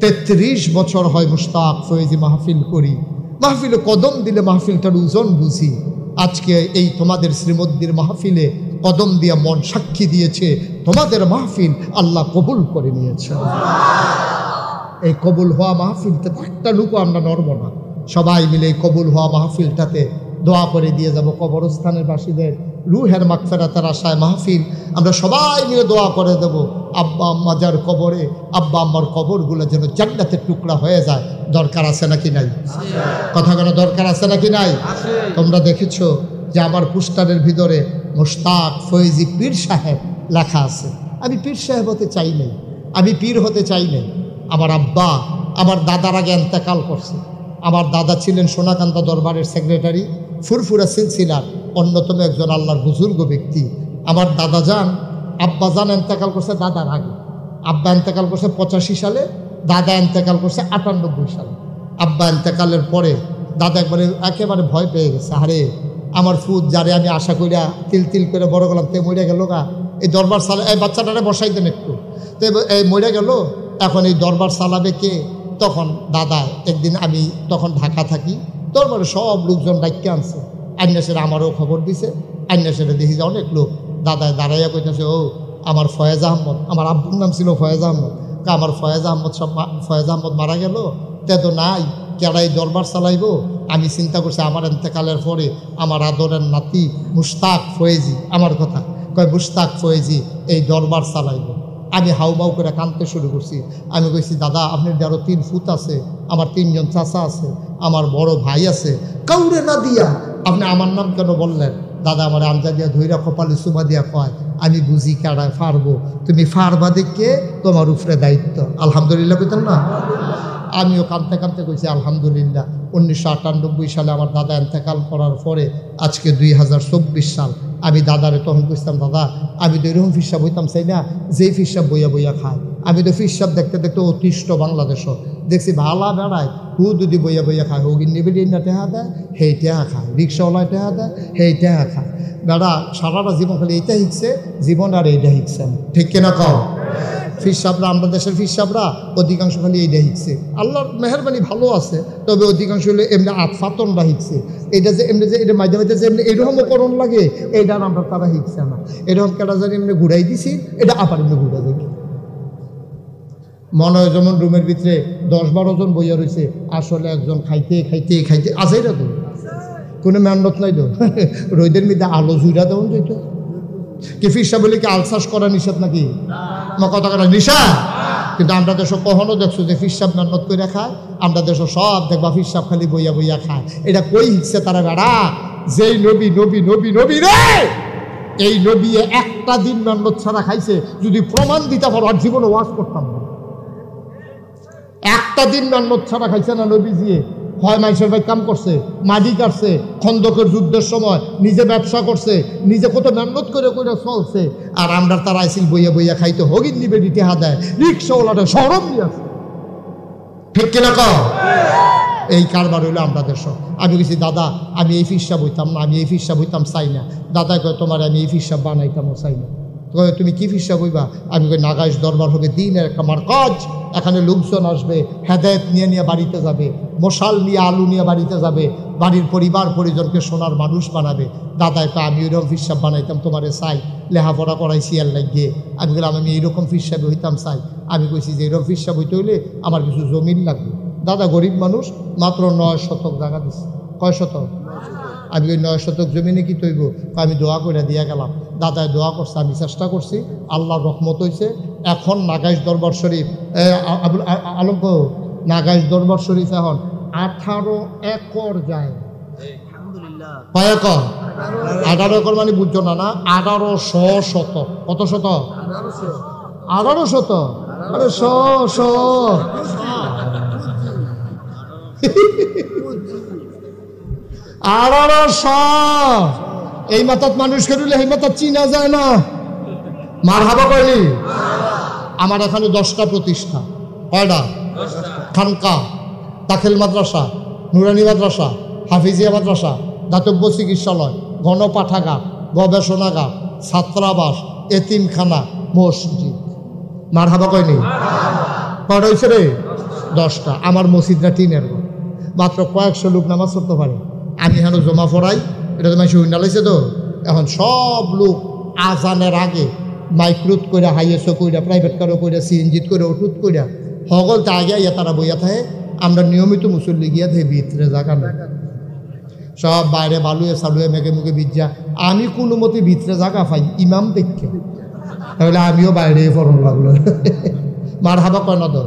33 বছর হয় মুশতাক ফয়েজি মাহফিল করি। মাহফিলে কদম দিলে মাহফিলটার ওজন বুঝি। আজকে এই তোমাদের শ্রীমদ্দির মাহফিলে কদম দিয়া মন সাক্ষী দিয়েছে তোমাদের মাহফিল আল্লাহ কবুল করে নিয়েছে। এই কবুল হওয়া মাহফিলটাতে একটা লুকো আমরা নড়ব না, সবাই মিলে এই কবুল হওয়া মাহফিলটাতে দোয়া করে দিয়ে যাব। কবরস্থানের বাসীদের রুহের মাগফিরাতের আশায় মাহফিল আমরা সবাই মিলে দোয়া করে দেব। আব্বা আম্মা যার কবরে, আব্বা আম্মার কবরগুলো যেন জান্নাতের টুকরা হয়ে যায়। দরকার আছে নাকি নাই? কথা কোনো দরকার আছে নাকি নাই? তোমরা দেখেছো যে আমার পোস্টারের ভিতরে মুশতাক ফয়েজি পীর সাহেব লেখা আছে। আমি পীর সাহেব হতে চাই নাই, আমি পীর হতে চাই নাই। আমার আব্বা আমার দাদার আগে ইন্তেকাল করছে। আমার দাদা ছিলেন সোনাকান্দা দরবারের সেক্রেটারি, ফুরফুরা সিলসিলার অন্যতম একজন আল্লাহর বুজুর্গ ব্যক্তি। আমার দাদা যান, আব্বা যান ইন্তেকাল করছে দাদার আগে। আব্বা ইন্তেকাল করছে 85 সালে, দাদা ইন্তেকাল করছে 98 সালে। আব্বা ইন্তেকালের পরে দাদা একেবারে ভয় পেয়ে গেছে, আরে আমার ফুদ যারে আমি আশা করিয়া তিল তিল করে বড় গেলাম, তে মরে গেল গা, এই দরবার চালা, এই বাচ্চাটারে বসাই দেন একটু, তো এই মরে গেল, এখন এই দরবার চালাবে কে? তখন দাদা একদিন, আমি তখন ঢাকা থাকি, দরবারে সব লোকজন ডাক্কে আনছে, আইনা সেটা আমারও খবর দিছে, আইনা সেটা দেখি যে অনেক লোক। দাদায় দাঁড়াইয়া কইতেছে, ও আমার ফয়েজ আহমদ, আমার আব্বুর নাম ছিল ফয়েজ আহমদ, আমার ফয়েজ আহমদ সব ফয়েজ আহমদ মারা গেল, তে তো নাই, কেডাই দরবার চালাইব? আমি চিন্তা করছি আমার ইন্তেকালের পরে আমার আদরের নাতি মুশতাক ফয়েজি, আমার কথা কয় মুশতাক ফয়েজি এই দরবার চালাইব। আমি হাউমাউ করে কাঁদতে শুরু করছি। আমি কইছি, দাদা আপনার আরও 3 ফুট আছে, আমার 3 জন চাচা আছে, আমার বড় ভাই আছে, কাউরে না দিয়া আপনি আমার নাম কেন বললেন? দাদা আমার আমজা দিয়া ধৈরা কপালে চুমা দিয়া কয়, আমি বুঝি কারায় ফারবো, তুমি ফারবা দেখে তোমার উপরে দায়িত্ব। আলহামদুলিল্লাহ কইতেন না? আমিও কাঁদতে কাঁদতে কইছি আলহামদুলিল্লাহ। 1998 সালে আমার দাদা ইন্তেকাল করার পরে আজকে 2024 সাল। আমি দাদারে তখন কইতাম, দাদা আমি তো এরকম ফিরসাব হইতাম চাই না, যেই ফিরসাব বইয়া বইয়া খায়। আমি তো ফিরসাব দেখতে দেখতে অতিষ্ঠ বাংলাদেশও দেখছি, ভালা বেড়ায় হু যদি বইয়া বইয়া খায়, হু নিবিড়ি না টেহা দেয়, সেই টেহা খায়, রিক্সাওয়ালায় টেহা দেয়, সেই টেহা খায়। বেড়া সারাটা জীবন খালি এইটা শিখছে, জীবন আর এইটা শিখছে না, ঠিক কিনা কও? ফিরসাবরা, আমরা দেশের ফিরসাবরা অধিকাংশ খালি এইটা শিখছে। আল্লাহর মেহরবানি ভালো আছে, তবে অধিকাংশ হলে এমনি আতফাতনরা শিখছে। এটা যে এমনি যে এটা মাঝে মাঝে যে এমনি এইরকমও করণ লাগে, এইটার আমরা তারা শিখছে না। এরকম কেটা জানি এমনি ঘুরাই দিছি, এটা আবার এমনি ঘুরা দেখি। মনে হয় যেমন রুমের ভিতরে 10-12 জন বইয়া রয়েছে, আসলে একজন খাইতে খাইতে খাইতে আছেই তো, কোনো মেহনত নাই তো। রোদের মধ্যে আলো জুইরা দেওয়া যেত কি ফিরসাব বলে কি আলসাস করা নিষেধ নাকি? কথা করা নিষেধ। কিন্তু আমরা দেশ কখনো দেখছো যে ফিরসাব মেহনত করে খায়? আমরা দেশ সব দেখবা ফিরসাব খালি বইয়া বইয়া খায়। এটা কই হিচ্ছে তারা? বেড়া যেই নবী নবী নবী নবী রে, এই নবী একটা দিন মেহনত ছাড়া খাইছে, যদি প্রমাণ দিতে পারো আর জীবনে ওয়াজ করতাম না। একটা দিন মেহনত ছাড়া খাইছে না নবীজি। হয় মানুষের ভাই কাম করছে, মাটি কাটছে, খন্দকের যুদ্ধের সময় নিজে ব্যবসা করছে, নিজে কত মেহনত করে করে চলছে। আর আমরা তারা আইসিল বইয়া বইয়া খাইতে হগিন নিবে টেহা দেয়, রিক্সাওয়ালাটা সরম নিয়ে আসে, ঠিক কিনা কও? এই কারবার হইলো আমরা দেশ। আমি বলছি, দাদা আমি এই ফিরসাব হইতাম না, আমি এই ফিরসাব হইতাম চাই না। দাদা কয়, তোমার আমি এই ফিরসাব বানাইতামও চাই না। তুমি কি ফিরসাব হইবা? আমি কই, নাগাইশ দরবার হবে, দিনের একটা মারকাজ, এখানে লোকজন আসবে, হেদায়েত নিয়ে নিয়ে বাড়িতে যাবে, মশাল নিয়ে আলু নিয়ে বাড়িতে যাবে, বাড়ির পরিবার পরিজনকে সোনার মানুষ বানাবে। দাদায় তো আমি ওইরকম ফিরসাব বানাইতাম, তোমারে চাই, লেখাপড়া করাইছি আর লাগিয়ে। আমি বললাম আমি এইরকম ফিরসাবে হইতাম চাই। আমি কইছি যে এরকম ফিরসাব হইতে হইলে আমার কিছু জমিন লাগবে। দাদা গরিব মানুষ, মাত্র 9 শতক জায়গা দিচ্ছে। কয় শতক? আমি ওই 9 শতক জমিনে কি তৈব? আমি দোয়া করে দিয়ে গেলাম। দাদায় দোয়া করছে, আমি চেষ্টা করছি, আল্লাহর রহমত হয়েছে। এখন নাগাইশ দরবার শরীফ, আবুল আলম নাগাইশ দরবার শরীফ এখন 18 একর যায়। কয় একর? 18 একর মানে বুঝছো না? 1800 শতক। কত শতক? 18 শতক। আরে 100 1800। এই মাথাত মানুষ করলে এই মাথা চিনা যায় না। মার হাবা কয়নি? আমার এখানে 10টা প্রতিষ্ঠান। কয়টা? খানকা, দাখিল মাদ্রাসা, নুরানি মাদ্রাসা, হাফিজিয়া মাদ্রাসা, দাতব্য চিকিৎসালয়, গণপাঠাগার, গবেষণাগার, ছাত্রাবাস, এতিমখানা, মসজিদ। মার হাবা কয়নি? কয়টা হয়েছে রে? 10টা। আমার মসজিদটা টিনের ঘর, মাত্র কয়েকশো লোক নামাজ পড়তে পারে। আমি এখানে জমা পড়াই, এটা তো মাইসে উইনা লাইছে তো। এখন সব লোক আজানের আগে মাইক্রোত করে, হাইয়েসও কইরা, প্রাইভেট কারও কইরা, সিএনজিত করে, ওটুত কইরা, সকল তা আগে ইয়া তারা বইয়া থাকে। আমরা নিয়মিত মুসল্লি গিয়া থাকে ভিতরে জায়গা না, সব বাইরে বালুয়ে সালুয়ে মেঘে মুখে বিজ্জা। আমি কোনো মতে ভিতরে জায়গা পাই ইমাম দেখে, তাহলে আমিও বাইরে ফরম লাগলো। মার হাবা কয় না তো?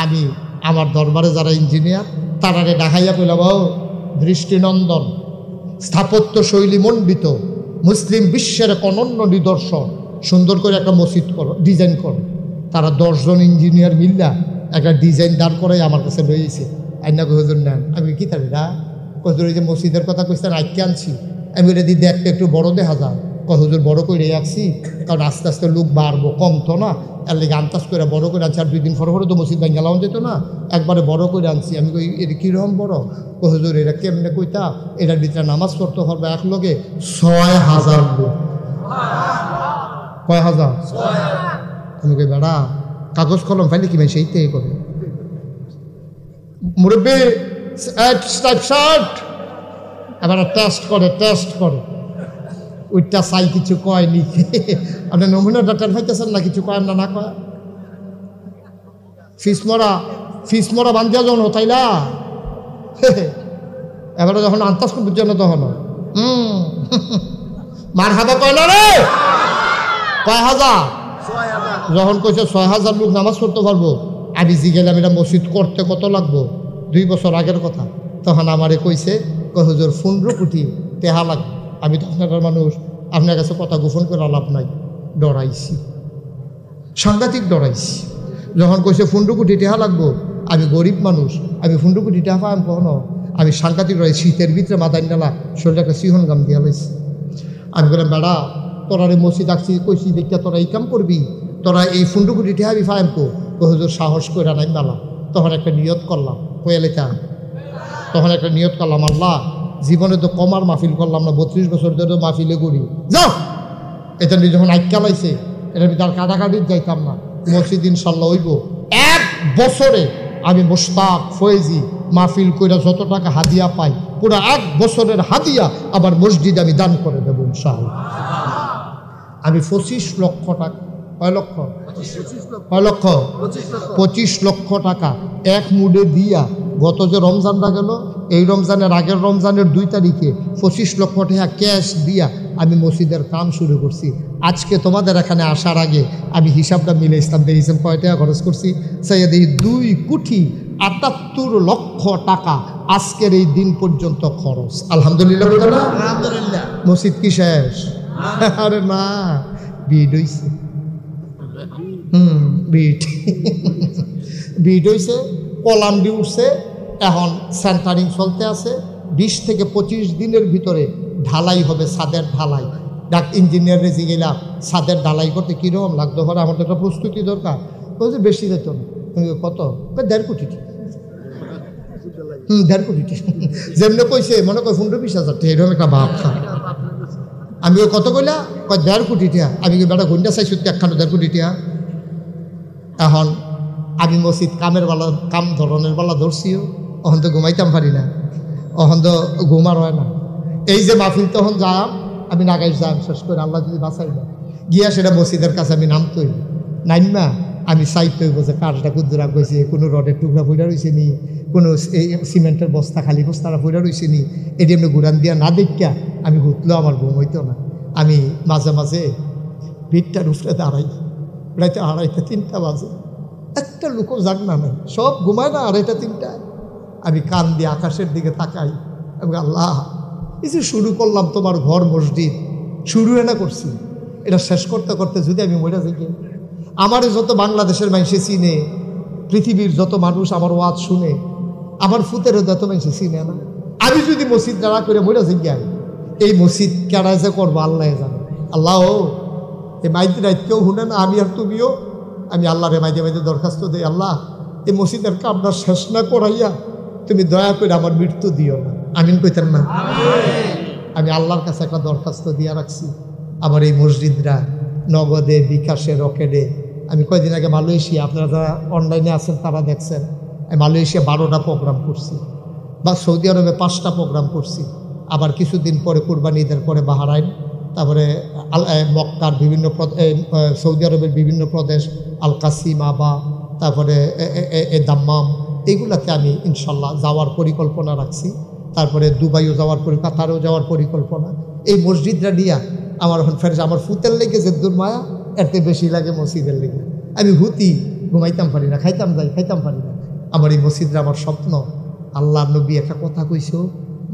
আমি আমার দরবারে যারা ইঞ্জিনিয়ার তারারে দেখাইয়া পেলাম, দৃষ্টিনন্দন, স্থাপত্য শৈলী মণ্ডিত, মুসলিম বিশ্বের এক অনন্য নিদর্শন, সুন্দর করে একটা মসজিদ করো, ডিজাইন করো। তারা 10 জন ইঞ্জিনিয়ার মিল্লা একটা ডিজাইন দাঁড় করে আমার কাছে লইয়েছে। আইনা হুজুর নেন। আমি কি তারিরা হুজুর এই যে মসজিদের কথা কইছেন আইকে আনছি। আমি বলে দিদি দেখতে একটু বড় দেখা যায়। হুজুর বড় করে রাখছি, কারণ আস্তে আস্তে লোক বাড়বো, কম তো না, এর লেগে আন্তাজ করে বড় করে আনছি। আর 2 দিন পরে তো মসজিদ ভাঙা লাগানো যেত না, একবারে বড় করে আনছি। আমি কই এটা কীরকম বড়? হুজুর এটা কেমনে কইতা, এটার ভিতরে নামাজ পড়তে পারবে এক লগে 6000 লোক। কয় হাজার? আমি কই বেড়া কাগজ কলম পাইলে কি ভাই সেইটাই করে মুরব্বী এবার টেস্ট করে ওইটা চাই, কিছু কয়নি। আপনি নমুনা ডাক্তার পাইতেছেন না, কিছু কয়েন না, না কয় ফিস মরা বান্ধিয়া যখন হতাইলা, এবারে যখন আন্তাজ বুঝছে না তখন মার হাতে কয় না রে, কয় হাজার? যখন কইছে 6000 লোক নামাজ পড়তে পারবো, আমি জিগেলাম এটা মসজিদ করতে কত লাগবো, 2 বছর আগের কথা। তখন আমারে কইছে হুজুর 15 কোটি টেহা লাগবে। আমি তো আপনার মানুষ, আপনার কাছে কথা গোপন করে লাভ নাই, ডরাইছি, সাংঘাতিক ডরাইছি। যখন কইছে 15 কোটি টেহা লাগবো, আমি গরিব মানুষ, আমি 15 কোটি টেহা পাই কখনো? আমি সাংঘাতিক ডরাই। শীতের ভিতরে মাথায় নালা শরীরে একটা সিহন গাম দিয়া লাইছি। আমি বললাম বেড়া তোরা রে মসজিদ আসছি কইছি দেখিয়া তোরা এই কাম করবি, তোরা এই 15 কোটি টেহা আমি ফাইম কো হুজুর সাহস করে নাই মেলা। তখন একটা নিয়ত করলাম, কয়েলেটা তখন একটা নিয়ত করলাম, আল্লাহ জীবনে তো কমার মাহফিল করলাম না, 32 বছর ধরে মাহফিলে করি, যাও এটা নিয়ে যখন আইকা লাইছে এটা আমি তার কাটাকাটির যাইতাম না, মসজিদ ইনশাল্লাহ হইব। 1 বছরে আমি মোশতাক ফয়েজি মাহফিল কইরা যত টাকা হাদিয়া পাই, পুরো 1 বছরের হাদিয়া আবার মসজিদে আমি দান করে দেবো ইনশাআল্লাহ। আমি 25 লক্ষ টাকা, কয় লক্ষ? 25 লক্ষ টাকা এক মুডে দিয়া, গত যে রমজানটা গেল এই রমজানের আগের রমজানের 2 তারিখে 25 লক্ষ টাকা ক্যাশ দিয়া আমি মসজিদের কাম শুরু করছি। আজকে তোমাদের এখানে আসার আগে আমি হিসাবটা মিলে ইসলাম দেখেছেন কয় টাকা খরচ করছি, সেই দেখি 2,78 লক্ষ টাকা আজকের এই দিন পর্যন্ত খরচ। আলহামদুলিল্লাহ। আলহামদুলিল্লাহ। মসজিদ কি শেষ? আরে না, বিড হইছে, বিড হইছে, কলাম দিয়ে উঠছে, এখন সেন্টারিং চলতে আছে। 20 থেকে 25 দিনের ভিতরে ঢালাই হবে, ছাদের ঢালাই। ইঞ্জিনিয়ার রেজি গেলাম, ছাদের ঢালাই করতে কীরকম লাগতো পারে, আমার তো একটা প্রস্তুতি দরকার। বলছে বেশি যেত না। কত? 1.5 কোটি। 1.5 কোটি যেমনি কইছে মনে কয় 15-20 হাজার এরকম একটা ভাব। আমি কত কইলা? কয় 1.5 কোটি টাকা। আমি বেটা গন্ডা চাইছি একখানো 1.5 কোটি টাকা। এখন আমি মসজিদ কামের বেলা, কাম ধরনের বেলা ধরছিও, এখন তো ঘুমাইতাম পারি না। অহন তো ঘুমার হয় না। এই যে মাহফিল তখন যাম, আমি নাগাইশ যাম শেষ করে, আল্লাহ যদি বাঁচাই না গিয়া সেটা মসজিদের কাছে আমি নামতই নাইমা আমি চাইতে হইব যে কাজটা কুদ্দুরা গেছে, কোনো রডের টুকরা পইরা রয়েছে নি, কোনো এই সিমেন্টের বস্তা খালি বস্তারা পইরা রয়েছে নি, এটি এমনি ঘুরান দিয়া না দেখা আমি হুতলেও আমার ঘুম হইতো না। আমি মাঝে মাঝে ভিড়টার উপরে দাঁড়াই, রাইতে 2:30-3টা বাজে, একটা লোকও জাগ না নাই, সব ঘুমায় না 2:30-3টায়। আমি কান দিয়ে আকাশের দিকে তাকাই এবং আল্লাহ এই যে শুরু করলাম তোমার ঘর মসজিদ, শুরু না করছি, এটা শেষ করতে করতে যদি আমি মরে যাই, আমার যত বাংলাদেশের মানুষে চিনে, পৃথিবীর যত মানুষ আমার ওয়াজ শুনে, আমার ফুতেরও যত মানুষে চিনে না, আমি যদি মসজিদ দাঁড়া করে মরে যাই, এই মসজিদ কেডা যে করবো আল্লাহ জানে। আল্লাহ এই মাইতে রাত কেউ শুনে না, আমি আর তুমিও। আমি আল্লাহরে মাইতে মাইতে দরখাস্ত দিই, আল্লাহ এই মসজিদের কামটা শেষ না করাইয়া তুমি দয়া করে আমার মৃত্যু দিও না। আমিন কইতেন না? আমি আল্লাহর কাছে একটা দরখাস্ত দিয়া রাখছি, আমার এই মসজিদরা নগদে, বিকাশে, রকেটে। আমি কয়েকদিন আগে মালয়েশিয়া, আপনারা যারা অনলাইনে আছেন তারা দেখছেন, মালয়েশিয়া 12টা প্রোগ্রাম করছি, বা সৌদি আরবে 5টা প্রোগ্রাম করছি। আবার কিছুদিন পরে কুরবানি ঈদের পরে বাহরাইন, তারপরে মক্কার বিভিন্ন সৌদি আরবের বিভিন্ন প্রদেশ, আল কাসিম, আবা, তারপরে দাম্মাম, এইগুলাতে আমি ইনশাল্লাহ যাওয়ার পরিকল্পনা রাখছি। তারপরে দুবাইও যাওয়ার কাতারেও যাওয়ার পরিকল্পনা। এই মসজিদরা নিয়ে আমার এখন ফের আমার ফুতের লেগে যে দুর্মায়া, এতে বেশি লাগে মসজিদের লেগে। আমি হুতি ঘুমাইতাম পারি না, খাইতাম পারি না। আমার এই মসজিদরা আমার স্বপ্ন। আল্লাহ নবী একটা কথা কইছো,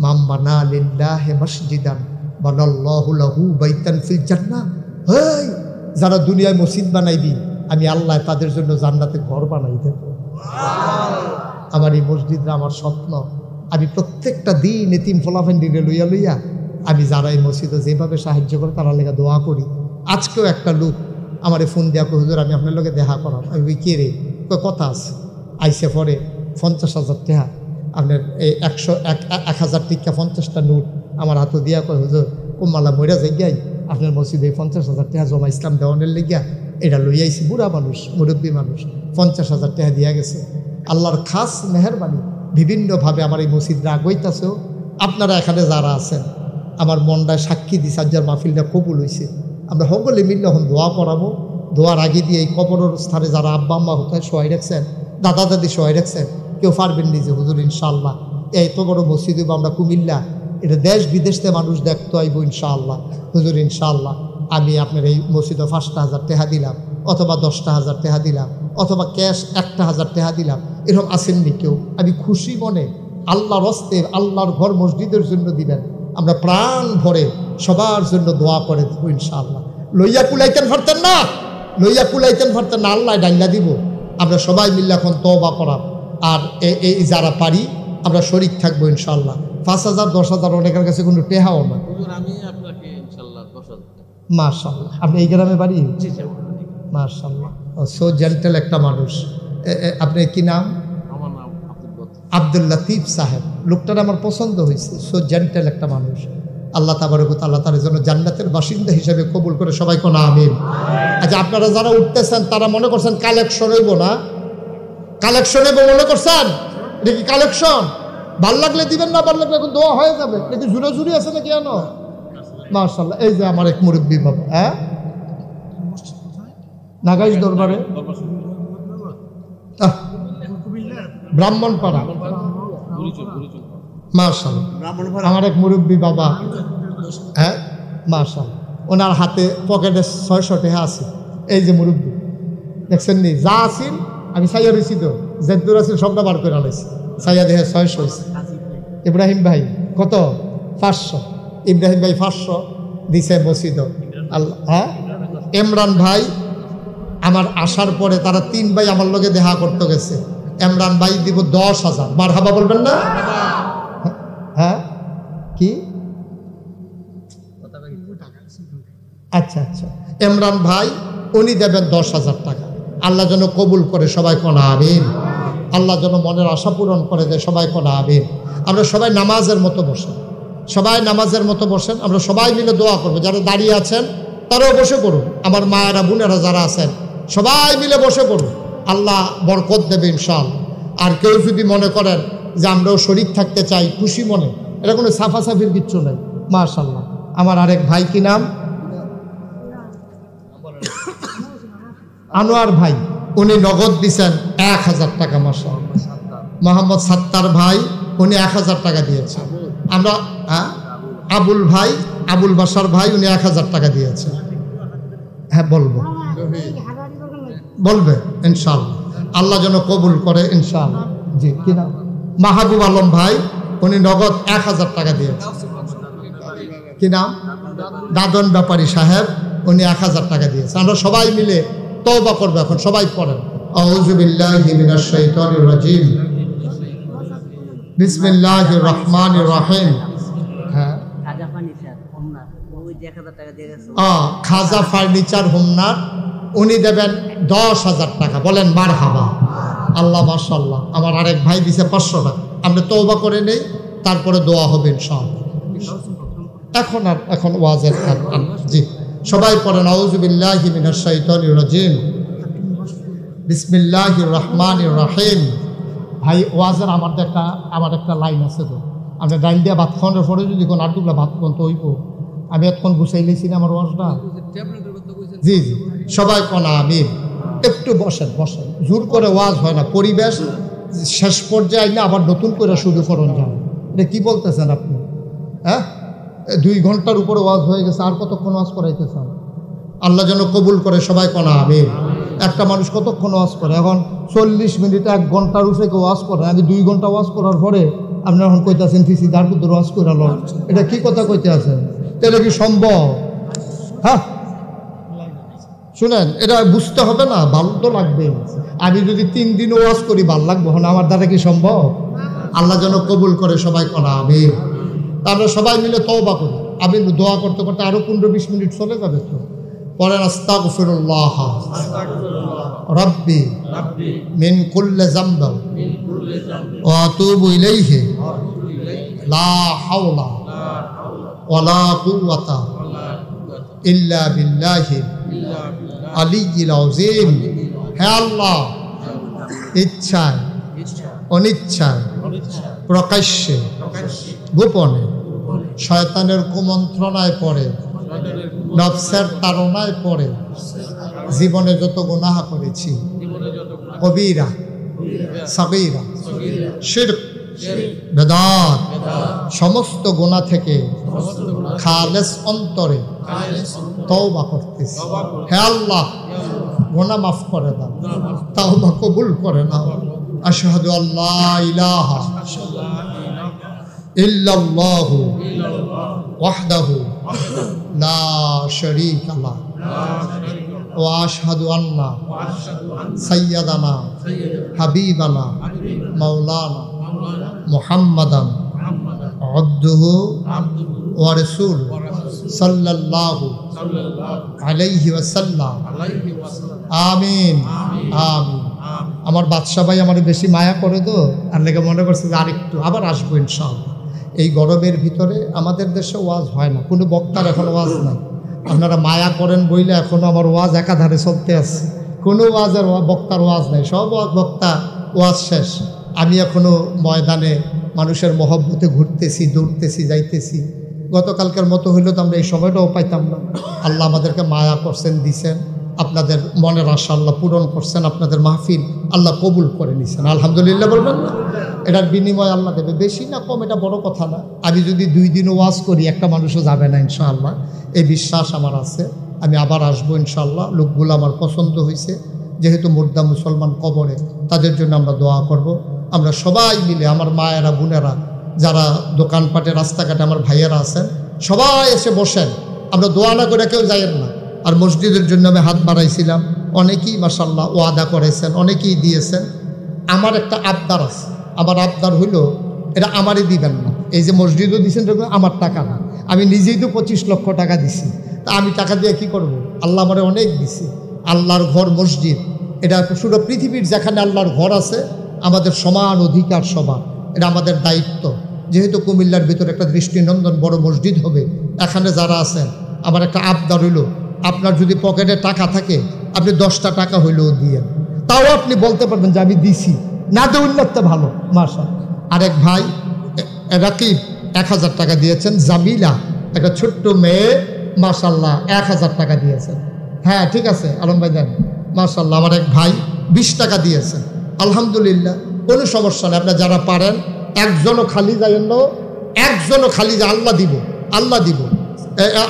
মাম বানা লিল্লাহি মসজিদান বানাল্লাহু লাহু বাইতান ফিল জান্নাহ। হেই, যারা দুনিয়ায় মসজিদ বানাইবি, আমি আল্লাহ তাদের জন্য জান্নাতে ঘর বানাই দেব। আমার এই মসজিদরা আমার স্বপ্ন। আমি প্রত্যেকটা দিন এতিম ফলাফেন্ডিরে লইয়া লইয়া আমি যারা এই মসজিদে যেভাবে সাহায্য করে তারা লেগে দোয়া করি। আজকেও একটা লোক আমার ফোন দেওয়া কই, হুজুর আমি আপনার লোকে দেখা করাম। আমি কে রে? কথা আছে। আইসে পরে 50,000 টাকা, আপনার এই 1,000 টিকা 50টা নোট আমার হাতে দিয়া কয়, হুজুর কুম্মালা মইরা যাই গাই আপনার মসজিদে 50,000 টাকা জমা ইসলাম দেওয়ানের লেগিয়া এটা লই আইসি। বুড়া মানুষ, মুরব্বী মানুষ, 50,000 টাকা দিয়া গেছে। আল্লাহর খাস মেহরবানি, বিভিন্নভাবে আমার এই মসজিদরা আগইতাছেও। আপনারা এখানে যারা আছেন, আমার মনটায় সাক্ষী দিছে, আজ মাহফিলটা কবুল হয়েছে। আমরা সকলে মিললে এখন দোয়া করাবো। দোয়ার আগে দিয়ে এই কবরের স্থানে যারা আব্বা আম্মা কোথায় সহায় রাখছেন, দাদা দাদি সহায় রাখছেন, কেউ পারবেন নিজে, হুজুর ইনশাআল্লাহ এত বড় মসজিদ হইব আমরা কুমিল্লা, এটা দেশ বিদেশ থেকে মানুষ দেখতে আইব ইনশাআল্লাহ। হুজুর ইনশাআল্লাহ আমি আপনার এই মসজিদে 5,000 টাকা দিলাম, অথবা 10,000 টাকা দিলাম, অথবা ক্যাশ 1,000 টাকা দিলাম, এরকম আসেননি কেউ? আমি খুশি মনে আল্লাহর হস্তে আল্লাহর ঘর মসজিদের জন্য দিবেন, আমরা প্রাণ ভরে সবার জন্য দোয়া করে দেবো ইনশাআল্লাহ। লইয়া কুলাইতেন পারতেন না, আল্লাহ ডাইলা দিব। আমরা সবাই মিলে এখন তওবা করাম, আর এই যারা পারি আমরা শরীক থাকবো ইনশাআল্লাহ। 5,000 10,000 অনেকের কাছে কোনো টেহাও না। মাশাআল্লাহ। আপনি এই গ্রামে বাড়ি? মাশাআল্লাহ, সো জেন্টেল একটা মানুষ। আপনি কি নাম? আমার নাম আব্দুল লতিফ সাহেব। লোকটার আমার পছন্দ হয়েছে, সো জেন্টেল একটা মানুষ। আল্লাহ তাবারক ওয়া তাআলা তার জন্য জান্নাতের বাসিন্দা হিসেবে কবুল করে সবাই কোন আমিন। আচ্ছা, আপনারা যারা উঠতেছেন তারা মনে করছেন কালেকশন হইব না? কালেকশন হইব মনে করছেন? এটা কি কালেকশন? ভাল লাগলে দিবেন, না ভাল লাগলে এখন দোয়া হয়ে যাবে। এটা কি জুড়ে জুড়ি আছে নাকি? কেন? মাশাআল্লাহ। এই যে আমার এক মুরব্বী বাবা, হ্যাঁ, নাগাইশ দরবারে, ব্রাহ্মণপাড়া, মাশাআল্লাহ, আমার এক মুরব্বী বাবা, হ্যাঁ মাশাআল্লাহ, ওনার হাতে পকেটে 600 টাকা আছে। এই যে মুরব্বী দেখছেন নি, যা আসিল আমি সাইয়া রয়েছি, তো জেদ্দুর আসিল সবটা বার করে আলাইছি, সাইয়া দেখে 600 হয়েছে। ইব্রাহিম ভাই কত? 500। ইব্রাহিম ভাই 500 দিছে মসজিদ। আল্লাহ, হ্যাঁ, ইমরান ভাই আমার আসার পরে তারা 3 ভাই আমার লগে দেখা করতে গেছে। ইমরান ভাই দিব 10,000। মারহাবা বলবেন না? হ্যাঁ, কি? আচ্ছা আচ্ছা, ইমরান ভাই উনি দেবেন 10,000 টাকা। আল্লাহ যেন কবুল করে সবাই কোন আমিন। আল্লাহ যেন মনের আশা পূরণ করে দেয় সবাই কোন আমিন। আমরা সবাই নামাজের মতো বসেন, সবাই নামাজের মতো বসেন। আমরা সবাই মিলে দোয়া করবো। যারা দাঁড়িয়ে আছেন তারাও বসে পড়ুন। আমার মায়েরা বোনেরা যারা আছেন সবাই মিলে বসে পড়ুন। আল্লাহ বরকত দেবে ইনশাআল্লাহ। আর কেউ যদি মনে করেন যে আমরাও শরীক থাকতে চাই খুশি মনে, এটা কোনো সাফাসাফির কিচ্ছু নেই। মাশাআল্লাহ। আমার আরেক ভাই, কি নাম? আনোয়ার ভাই, উনি নগদ দিচ্ছেন 1000 টাকা। মাশাআল্লাহ। মোহাম্মদ সাত্তার ভাই, উনি 1000 টাকা দিয়েছেন। আমরা আবুল ভাই, আবুল বাসার ভাই, উনি 1000 টাকা দিয়েছেন। হ্যাঁ বলবো, বলবে ইনশাআল্লাহ, আল্লাহ যেন কবুল করে ইনশাআল্লাহ। জি, কি নাম? মাহবুব আলম ভাই, উনি নগদ 1000 টাকা দিয়েছেন। কি নাম? দাদন ব্যাপারী সাহেব, উনি 1000 টাকা দিয়েছেন। আমরা সবাই মিলে তওবা করবো এখন, সবাই পড়েন। আউযু বিল্লাহি মিনাশ শাইতানির রাজিম, বিসমিল্লাহির রহমানির রহিম। হ্যাঁ, খাজা ফার্নিচার হোমনার, উনি দেবেন 10,000 টাকা। বলেন মারহাবা। আল্লাহ মাশাআল্লাহ। আমার আরেক ভাই দিছে 500 টাকা। আমরা তওবা করে নেই, তারপরে দোয়া হবে ইনশাআল্লাহ। এখন ওয়াজের জি, সবাই পড়েন আউযু বিল্লাহি মিনাশ শাইতানির রাজিম, বিসমিল্লাহির রহমানির রহিম। ভাই ওয়াজের আমার একটা লাইন আছে তো, আমরা ডাইল দিয়া ভাত খাওয়ানোর পরে যদি কোন আটুকলা ভাত খান তো হইব। আমি এতক্ষণ গুছাই লেছি না আমার ওয়াজটা। জি জি, সবাই কোনা আমিন। একটু বসেন, জোর করে ওয়াজ হয় না। পরিবেশ শেষ পর্যায়ে না আবার নতুন করে শুরু করুন যায়। এটা কি বলতেছেন আপনি? হ্যাঁ, 2 ঘন্টার উপরে ওয়াজ হয়ে গেছে, আর কতক্ষণ ওয়াজ করাইতেছেন? আল্লাহ যেন কবুল করে, সবাই কোনা আমিন। একটা মানুষ কতক্ষণ ওয়াজ করে? এখন 40 মিনিট 1 ঘন্টার উপরে কেউ ওয়াজ করে। আমি 2 ঘন্টা ওয়াজ করার পরে আপনারা এখন কইতেছেন ফিসি দাঁড় ওয়াজ করে লো। এটা কি কথা কইতে আছেন? এটা কি সম্ভব? হ্যাঁ, শুনেন, এটা বুঝতে হবে না, ভালো তো লাগবে। আমি যদি 3 দিন ওয়াজ করি ভাল লাগবো না? আমার দ্বারা কি সম্ভব? আল্লাহ যেন কবুল করে, সবাই করা আমিন। আমরা সবাই মিলে তওবা করি। আমি দোয়া করতে করতে আরো 15-20 মিনিট চলে যাবে তো। পরেন আস্তাগফিরুল্লাহ রাব্বি মিন কুল্লি যামবি ওয়া আতুবু ইলাইহি লা হাওলা ওয়ালা কুওয়াতা ইল্লা বিল্লাহিল আলিয়্যিল আযীম। হে আল্লাহ, ইচ্ছায় অনিচ্ছায়, প্রকাশ্যে গোপনে, শয়তানের কুমন্ত্রণায় পড়ে, নফসের তাড়নায় পড়ে জীবনে যত গুনাহ করেছি, কবিরা সগীরা শিরক বেদাত, সমস্ত গুনাহ থেকে খালেস অন্তরে তওবা করতেছি। হে আল্লাহ, গুনাহ মাফ করে দাও, তওবা কবুল করে নাও। আশহাদু আল্লা ইলাহা ইল্লাল্লাহু ওয়াহদাহু লা শারীকা লাহু ওয়া আশহাদু আন্না সাইয়্যিদানা হাবিবানা মাওলানা মুহাম্মাদান আবদুহু ওয়া রাসূলুহু সাল্লাল্লাহু আলাইহি ওয়াসাল্লাম। আমিন আমিন। আমার বাদশা ভাই আমার বেশি মায়া করে তো, আর লেগে মনে করছে যে আরেকটু আবার আসবো ইনশাআল্লাহ। এই গরমের ভিতরে আমাদের দেশে ওয়াজ হয় না, কোনো বক্তার এখন ওয়াজ নাই। আপনারা মায়া করেন বইলে এখনো আমার ওয়াজ একাধারে চলতে আছে, কোনো ওয়াজের বক্তার ওয়াজ নাই, সব বক্তা ওয়াজ শেষ। আমি এখনো ময়দানে মানুষের মহব্বতে ঘুরতেছি, দৌড়তেছি, যাইতেছি। গতকালকের মতো হইলেও তো আমরা এই সময়টাও পাইতাম না। আল্লাহ আমাদেরকে মায়া করছেন, দিছেন, আপনাদের মনের আশা আল্লাহ পূরণ করছেন, আপনাদের মাহফিল আল্লাহ কবুল করে নিছেন। আলহামদুলিল্লাহ বলবেন না? এটার বিনিময় আল্লাহ দেবে, বেশি না কম এটা বড় কথা না। আমি যদি 2 দিন ওয়াজ করি, একটা মানুষও যাবে না ইনশাআল্লাহ, এই বিশ্বাস আমার আছে। আমি আবার আসবো ইনশাআল্লাহ। লোকগুলো আমার পছন্দ হয়েছে, যেহেতু মুর্দা মুসলমান কবরে, তাদের জন্য আমরা দোয়া করব। আমরা সবাই মিলে, আমার মায়েরা বোনেরা যারা দোকানপাটে রাস্তাঘাটে আমার ভাইয়েরা আছেন, সবাই এসে বসেন। আমরা দোয়া না করে কেউ যাইয়েন না। আর মসজিদের জন্য আমি হাত বাড়াইছিলাম, অনেকেই মাশাআল্লাহ ওয়াদা করেছেন, অনেকেই দিয়েছেন। আমার একটা আবদার আছে, আমার আবদার হইল এটা আমারই দিবেন না। এই যে মসজিদও দিয়েছেন, আমার টাকা না, আমি নিজেই তো 25 লক্ষ টাকা দিছি। তা আমি টাকা দিয়ে কি করব? আল্লাহ আমারে অনেক দিছে। আল্লাহর ঘর মসজিদ, এটা পুরো পৃথিবীর যেখানে আল্লাহর ঘর আছে আমাদের সমান অধিকার, সমান, এটা আমাদের দায়িত্ব। যেহেতু কুমিল্লার ভিতরে একটা দৃষ্টিনন্দন বড় মসজিদ হবে, এখানে যারা আছেন, আমার একটা আবদার হইল, আপনার যদি পকেটে টাকা থাকে আপনি 10টা টাকা হইলেও দিয়েন। তাও আপনি বলতে পারবেন যে আমি দিছি, না দেউন লাগতে ভালো, মাশাআল্লাহ। আরেক ভাই রাকিব 1000 টাকা দিয়েছেন। জামিলা একটা ছোট্ট মেয়ে, মাশাল্লাহ 1000 টাকা দিয়েছেন। হ্যাঁ ঠিক আছে আলম ভাই দেন, মাশাল্লাহ। আমার এক ভাই 20 টাকা দিয়েছেন, আলহামদুলিল্লাহ, কোনো সমস্যা নেই। আপনারা যারা পারেন একজনও খালি যাবেন না, একজনও খালি যা, আল্লাহ দিব, আল্লাহ দিব।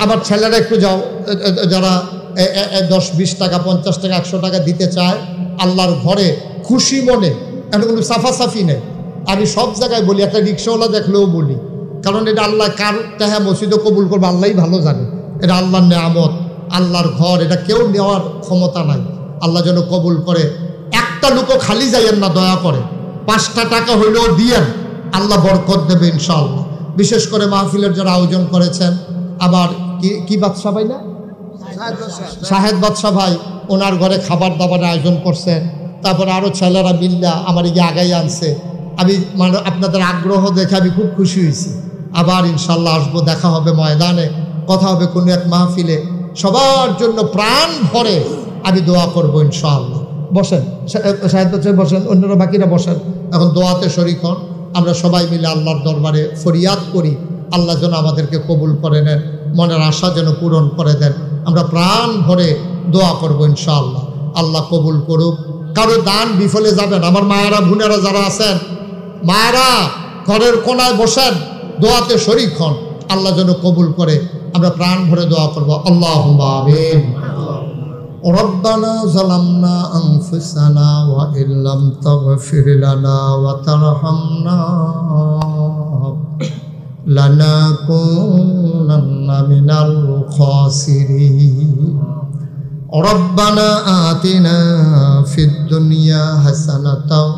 আবার ছেলেরা একটু যাও, যারা 10-20 টাকা 50 টাকা 100 টাকা দিতে চায় আল্লাহর ঘরে খুশি মনে, এটা কোনো সাফাসাফি নেই। আমি সব জায়গায় বলি, একটা রিক্সাওয়ালা দেখলেও বলি, কারণ এটা আল্লাহ কার টাকা মসজিদও কবুল করবে আল্লাহই ভালো জানে। এটা আল্লাহর নেয়ামত, আল্লাহর ঘর, এটা কেউ নেওয়ার ক্ষমতা নাই। আল্লাহ যেন কবুল করে। একটা লোকও খালি যাইয়েন না, দয়া করে 5টা টাকা হইলেও দিয়েন, আল্লাহ বরকত দেবে ইনশাআল্লাহ। বিশেষ করে মাহফিলের যারা আয়োজন করেছেন, আবার কি বাদশা ভাই না, শাহেদ বাদশা ভাই, ওনার ঘরে খাবার দাবারের আয়োজন করছেন। তারপরে আরও ছেলেরা মিল্লা আমার গিয়ে আগাই আনছে। আমি মানে আপনাদের আগ্রহ দেখে আমি খুব খুশি হয়েছি। আবার ইনশাল্লাহ আসবো, দেখা হবে ময়দানে, কথা হবে কোনো এক মাহফিলে। সবার জন্য প্রাণ ভরে আমি দোয়া করবো ইনশাআল্লাহ। বসেন শাহেদ বাদশা, বসেন, অন্যরা বাকিরা বসেন। এখন দোয়াতে শরীক হন, আমরা সবাই মিলে আল্লাহর দরবারে ফরিয়াদ করি, আল্লাহ যেন আমাদেরকে কবুল করে নেন, মনের আশা যেন পূরণ করে দেন। আমরা প্রাণ ভরে দোয়া করবো ইনশাআল্লাহ, আল্লাহ কবুল করুক। কারো দান বিফলে যাবেন। আমার মায়েরা বোনেরা যারা আছেন, মায়েরা ঘরের কোনায় বসেন, দোয়াতে শরীক হন, আল্লাহ যেন কবুল করে। আমরা প্রাণ ভরে দোয়া করবো। আল্লাহুম্মা আমিন। রব্বানা যালামনা আনফুসানা ওয়া ইল্লাম তাগফির লানা ওয়া তারহামনা লানাকুনান্না মিনাল খাসিরিন। রব্বানা আতিনা ফিদ দুনিয়া হাসানাতাও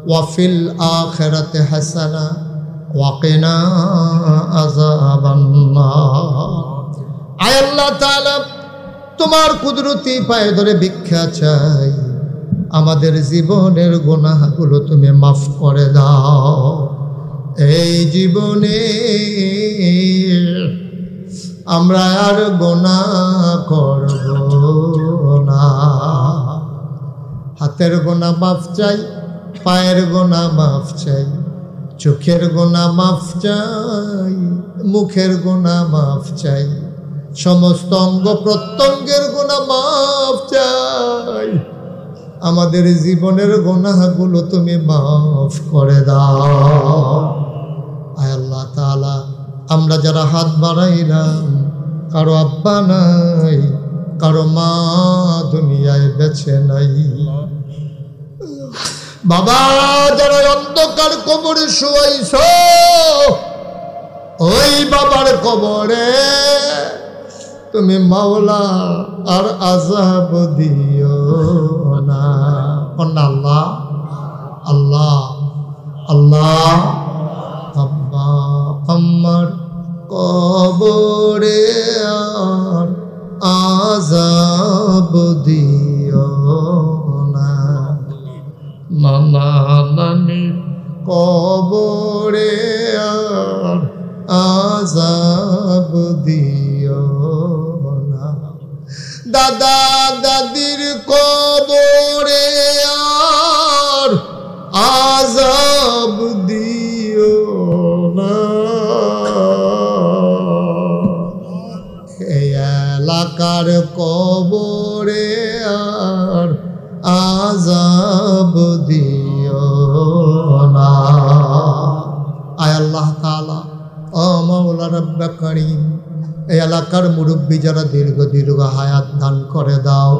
ওয়া ফিল আখিরাতি হাসানা ওয়া কিনা আযাবান নার। আয় আল্লাহ তাআলা, তোমার কুদরতি পায়ে ধরে ভিক্ষা চাই, আমাদের জীবনের গুনাহগুলো তুমি মাফ করে দাও। এই জীবনে আমরা আর গুনাহ করব না। হাতের গুনাহ মাফ চাই, পায়ের গুনাহ মাফ চাই, চোখের গুনাহ মাফ চাই, মুখের গুনাহ মাফ চাই, সমস্ত অঙ্গ প্রত্যঙ্গের গুনাহ মাফ চাই। আমাদের জীবনের গুনাহগুলো তুমি মাফ করে দাও। আয় আল্লাহ তাআলা, আমরা যারা হাত বাড়াইলাম, কারো আব্বা নাই, কারো মা দুনিয়ায় বেঁচে নাই, বাবা যারা অন্ধকার কবরে শুয়াইছ, ওই বাবার কবরে তুমি মাওলা আর আযাব দিও না। আল্লাহ আল্লাহ আল্লাহ। আব্বা আমার কবরে আর আযাব দিও না। নানা নানির কবরে আর আযাব দিও না। দাদা দাদির কবরে আর আযাব দিও না। এই এলাকার কবরে আর আযাব দিও না। আয় আল্লাহ তাআলা, ও মাওলা রব্বে করিম, এই এলাকার মুরব্বী যারা দীর্ঘ হায়াত দান করে দাও।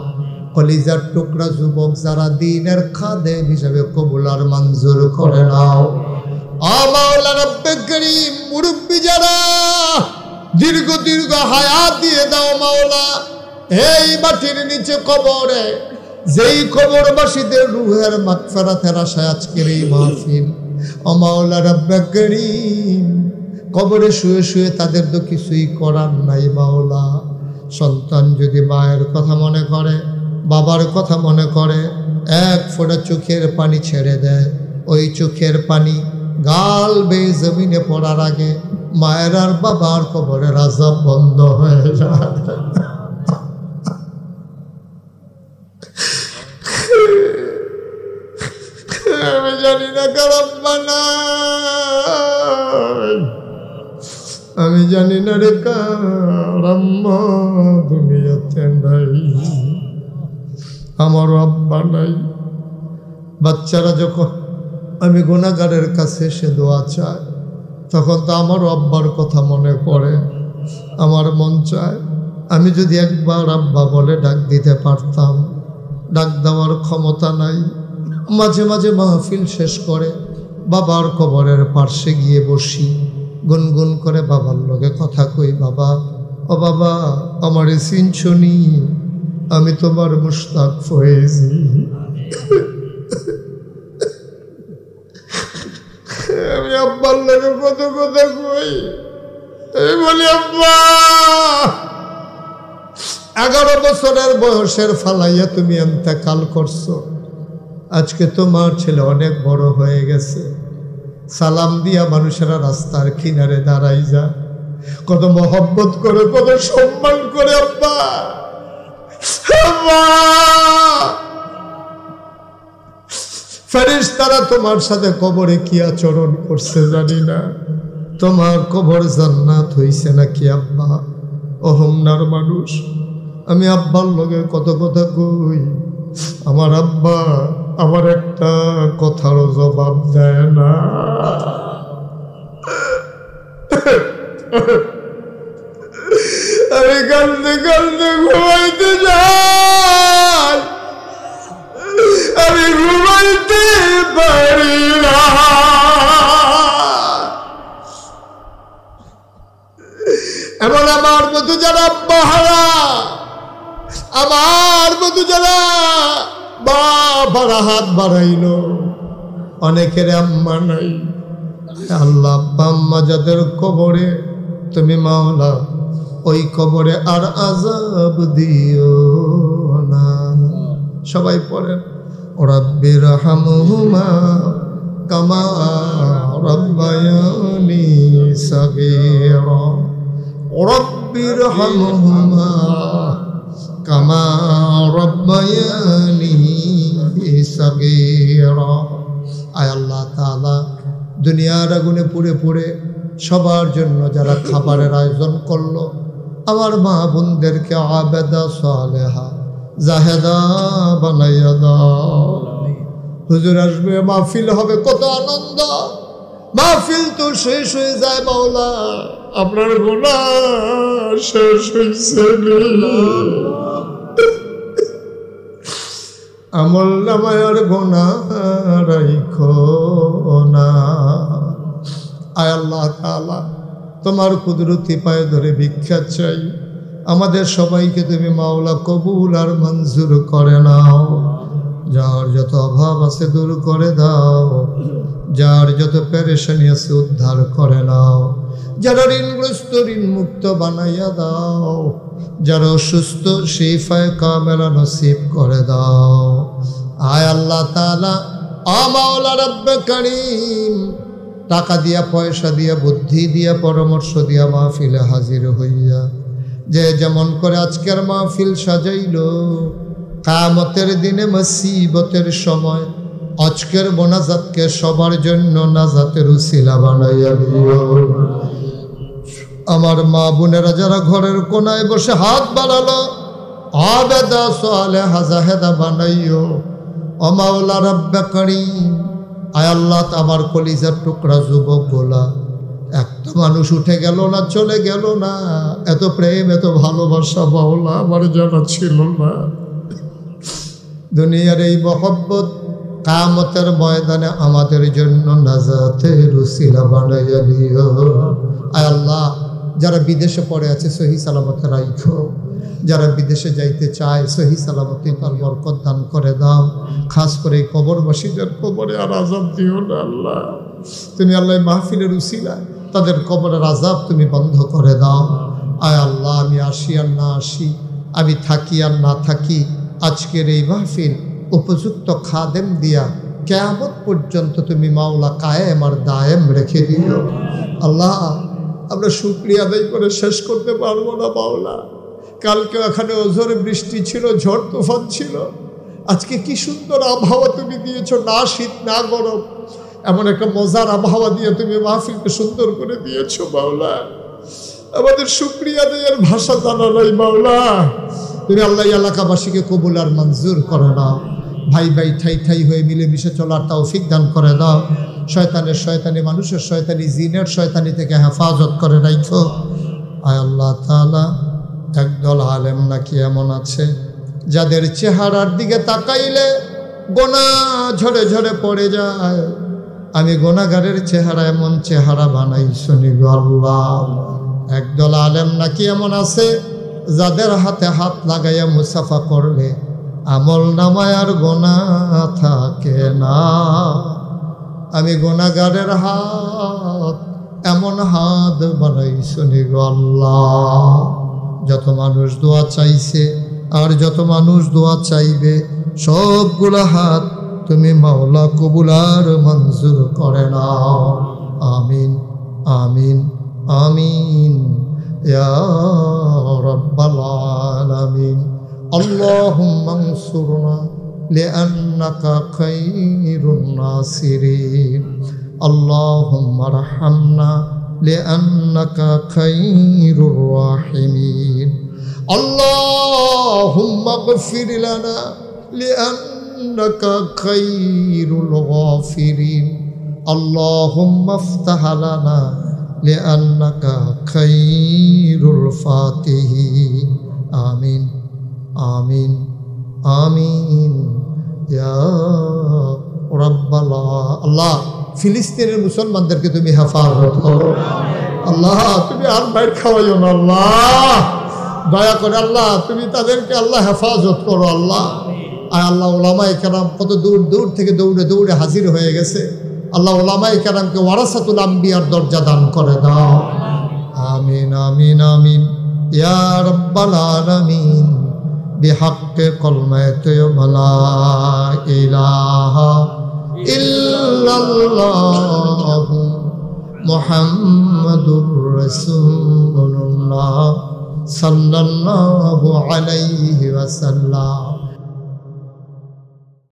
কলিজার টুকরা যুবক যারা দ্বীনের খাদেম হিসেবে কবুল আর মঞ্জুর করে নাও। ও মাওলা রব্বে করিম, মুরব্বী যারা দীর্ঘ হায়াত দিয়ে দাও মাওলা। এই মাটির নিচে কবরে, যেই কবরবাসীদের রুহের মাগফিরাতের আশায় আজকের এই মাহফিল, ও মাওলা রব্বে করিম, কবরে শুয়ে শুয়ে তাদের তো কিছুই করার নাই মাওলা। সন্তান যদি মায়ের কথা মনে করে, বাবার কথা মনে করে, এক ফোঁটা চোখের পানি ছেড়ে দেয়, ওই চোখের পানি গাল বেয়ে জমিনে পড়ার আগে মায়ের আর বাবার কবরের আযাব বন্ধ হয়ে যায়। আমি জানি না রব্বানা জানি না রে কার আম্মা দুনিয়াতে নাই, আমার আব্বা নাই। বাচ্চারা যখন আমি গুনাহগারের কাছে এসে দোয়া চায়, তখন তো আমার আব্বার কথা মনে পড়ে। আমার মন চায় আমি যদি একবার আব্বা বলে ডাক দিতে পারতাম, ডাক দেওয়ার ক্ষমতা নাই। মাঝে মাঝে মাহফিল শেষ করে বাবার কবরের পার্শ্বে গিয়ে বসি, গুনগুন করে বাবার লগে কথা কই, বাবা ও বাবা আমারে চিনছনি, আমি তোমার মুশতাক ফয়েজি। আমি আব্বার লগে কত কথা কই, আমি বলি আব্বা 11 বছরের বয়সের ফালাইয়া তুমি ইন্তেকাল করছো, আজকে তোমার ছেলে অনেক বড় হয়ে গেছে। সালাম দিয়া মানুষেরা রাস্তার কিনারে দাঁড়াই যা, কত মহব্বত করে, কত সম্মান করে। আব্বা ফেরেশতারা তোমার সাথে কবরে কি আচরণ করছে জানি না, তোমার কবর জান্নাত হইছে নাকি আব্বা? অহংনার মানুষ। আমি আব্বার লগে কত কথা কই, আমার আব্বা আমার একটা কথারও জবাব দেয় না। আমি কান্দে কান্দে ঘুমাইতে যাই, আমি ঘুমাইতে পারি না। এমন আমার মতো যারা আব্বা হারা, আমার মতো যারা বাবারা হাত বাড়াইল, অনেকের আম্মা নাই। আল্লাহ আব্বা আম্মা যাদের কবরে, তুমি মাওলা ওই কবরে আর আযাব দিও না। সবাই পড়েন রাব্বির হামহুমা কামা রাব্বায়ানি সাগীরা, রাব্বির হামহুমা কামা রাব্বায়ানি সাগীরা। আয় আল্লাহ তাআলা, দুনিয়ার আগুনে পুড়ে পুড়ে সবার জন্য যারা খাবারের আয়োজন করলো, আমার মা বোনদেরকে আবেদা সালেহা জাহেদা বানাইয়া দাও। হুজুর আসবে, মাহফিল হবে, কত আনন্দ। মাহফিল তো শেষ হয়ে যায় মাওলা, আপনার গুনাহ শেষ হইছে আমল নামায় আর গুনাহ রাইখো না। আয় আল্লাহ তাআলা, তোমার কুদরতি পায়ে ধরে ভিক্ষা চাই, আমাদের সবাইকে তুমি মাওলা কবুল আর মঞ্জুর করে নাও। যার যত অভাব আছে দূর করে দাও, যার যত পেরেশানি আছে উদ্ধার করে নাও, যারা ঋণগ্রস্ত ঋণ মুক্ত বানাইয়া দাও, যারা অসুস্থ শিফায়ে কামেলা নসিব করে দাও। আয় আল্লাহ তাআলা, মাওলা রব্বে কারীম, টাকা দিয়া, পয়সা দিয়া, বুদ্ধি দিয়া, পরামর্শ দিয়া মাহফিলে হাজির হইয়া যে যেমন করে আজকের মাহফিল সাজাইল, কিয়ামতের দিনে মুসিবতের সময় আজকের মোনাজাতকে সবার জন্য নাজাতের উসিলা বানাইয়া দিও। আমার মা বোনেরা যারা ঘরের কোনায় বসে হাত বাড়ালো, আবেদা সালেহা জাহেদা বানাইও। ও মাওলা রব্বে কারীম, আয় আল্লাহ, আমার কলিজার টুকরা যুবক গোলা, একটা মানুষ উঠে গেল না, চলে গেল না, এত প্রেম এত ভালোবাসা মাওলা আমার জানা ছিল না। দুনিয়ার এই মহব্বত কিয়ামতের ময়দানে আমাদের জন্য নাজাতের উসিলা বানাইয়া দিও। আয় আল্লাহ, যারা বিদেশে পড়ে আছে সহি সালামতে রাখো, যারা বিদেশে যাইতে চায় সহি সালামতে তার বরকত দান করে দাও। খাস করে এই কবরবাসীদের কবরে আর আযাব দিও না আল্লাহ। তুমি আল্লাহ মাহফিলের উসিলা তাদের কবরের আযাব তুমি বন্ধ করে দাও। আয় আল্লাহ, আমি আসি আর না আসি, আমি থাকি আর না থাকি, আজকের এই মাহফিল উপযুক্ত খাদেম দিয়া কিয়ামত পর্যন্ত তুমি মাওলা কায়েম আর দায়েম রেখে দিও। আল্লাহ, আমরা শুকরিয়া আদায় করে শেষ করতে পারবো না মাওলা। কালকে এখানে অঝরে বৃষ্টি ছিল, ঝড় তুফান ছিল, আজকে কি সুন্দর আবহাওয়া তুমি দিয়েছো, না শীত না গরম, এমন একটা মজার আবহাওয়া দিয়ে তুমি মাহফিলকে সুন্দর করে দিয়েছো মাওলা। আমাদের শুকরিয়া আদায়ের ভাষা জানা নাই মাওলা। তুমি আল্লাহ এলাকাবাসীকে কবুল আর মঞ্জুর করে নাও। ভাই ভাই ঠাই ঠাই হয়ে মিলেমিশে চলার তৌফিক দান করে দাও। শয়তানের শয়তানি, মানুষের শয়তানি, জিনের শয়তানি থেকে হেফাজত করে রাখো। আয় আল্লাহ তাআলা, একদল আলেম নাকি এমন আছে যাদের চেহারার দিকে তাকাইলে গোনাহ ঝরে ঝরে পড়ে যায়। আমি গোনাগারের চেহারা এমন চেহারা বানাই শুনি গো আল্লাহ। একদল আলেম নাকি এমন আছে যাদের হাতে হাত লাগাইয়া মুসাফা করলে আমল নামায় আর গোনাহ থাকে না। আমি গোনাগারের হাত এমন হাত বানাই শুনি গো আল্লাহ। যত মানুষ দোয়া চাইছে আর যত মানুষ দোয়া চাইবে সবগুলো হাত তুমি মাওলা কবুল আর মঞ্জুর করে নাও। আমিন আমিন আমিন ইয়া রাব্বাল আলামিন। আল্লাহুম্মা আনসুরনা লিআন্নাকা খায়রুন নাসিরিন। আল্লাহুম্মা আরহামনা লিআন্নাকা খায়রুর রাহিমিন। আল্লাহুম্মা গফির লানা লিআন্নাকা খায়রুল গাফিরিন। আল্লাহুম্মা ইফতাহ লানা লিআন্নাকা খায়রুল ফাতিহিন। আমিন আমিন আমিন ইয়া রাব্বাল আল্লাহ। ফিলিস্তিনের মুসলমানদেরকে তুমি হেফাজত করো আল্লাহ। তুমি আর বাইর খাওয়াইও না আল্লাহ, দয়া করে আল্লাহ। তুমি তাদেরকে আল্লাহ হেফাজত করো আল্লাহ। আর আল্লাহ ওলামায়ে কেরাম কত দূর দূর থেকে দৌড়ে দৌড়ে হাজির হয়ে গেছে। আল্লাহ ওলামায়ে কেরামকে ওয়ারাসাতুল আম্বিয়ার দরজা দান করে দাও। আমিন আমিন আমিন ইয়া রাব্বাল আলামিন। বিহাক্কে কলমায়ে তয়্যিবা লা ইলাহা ইল্লাল্লাহু মুহাম্মাদুর রাসূলুল্লাহ সাল্লাল্লাহু আলাইহি ওয়াসাল্লাম।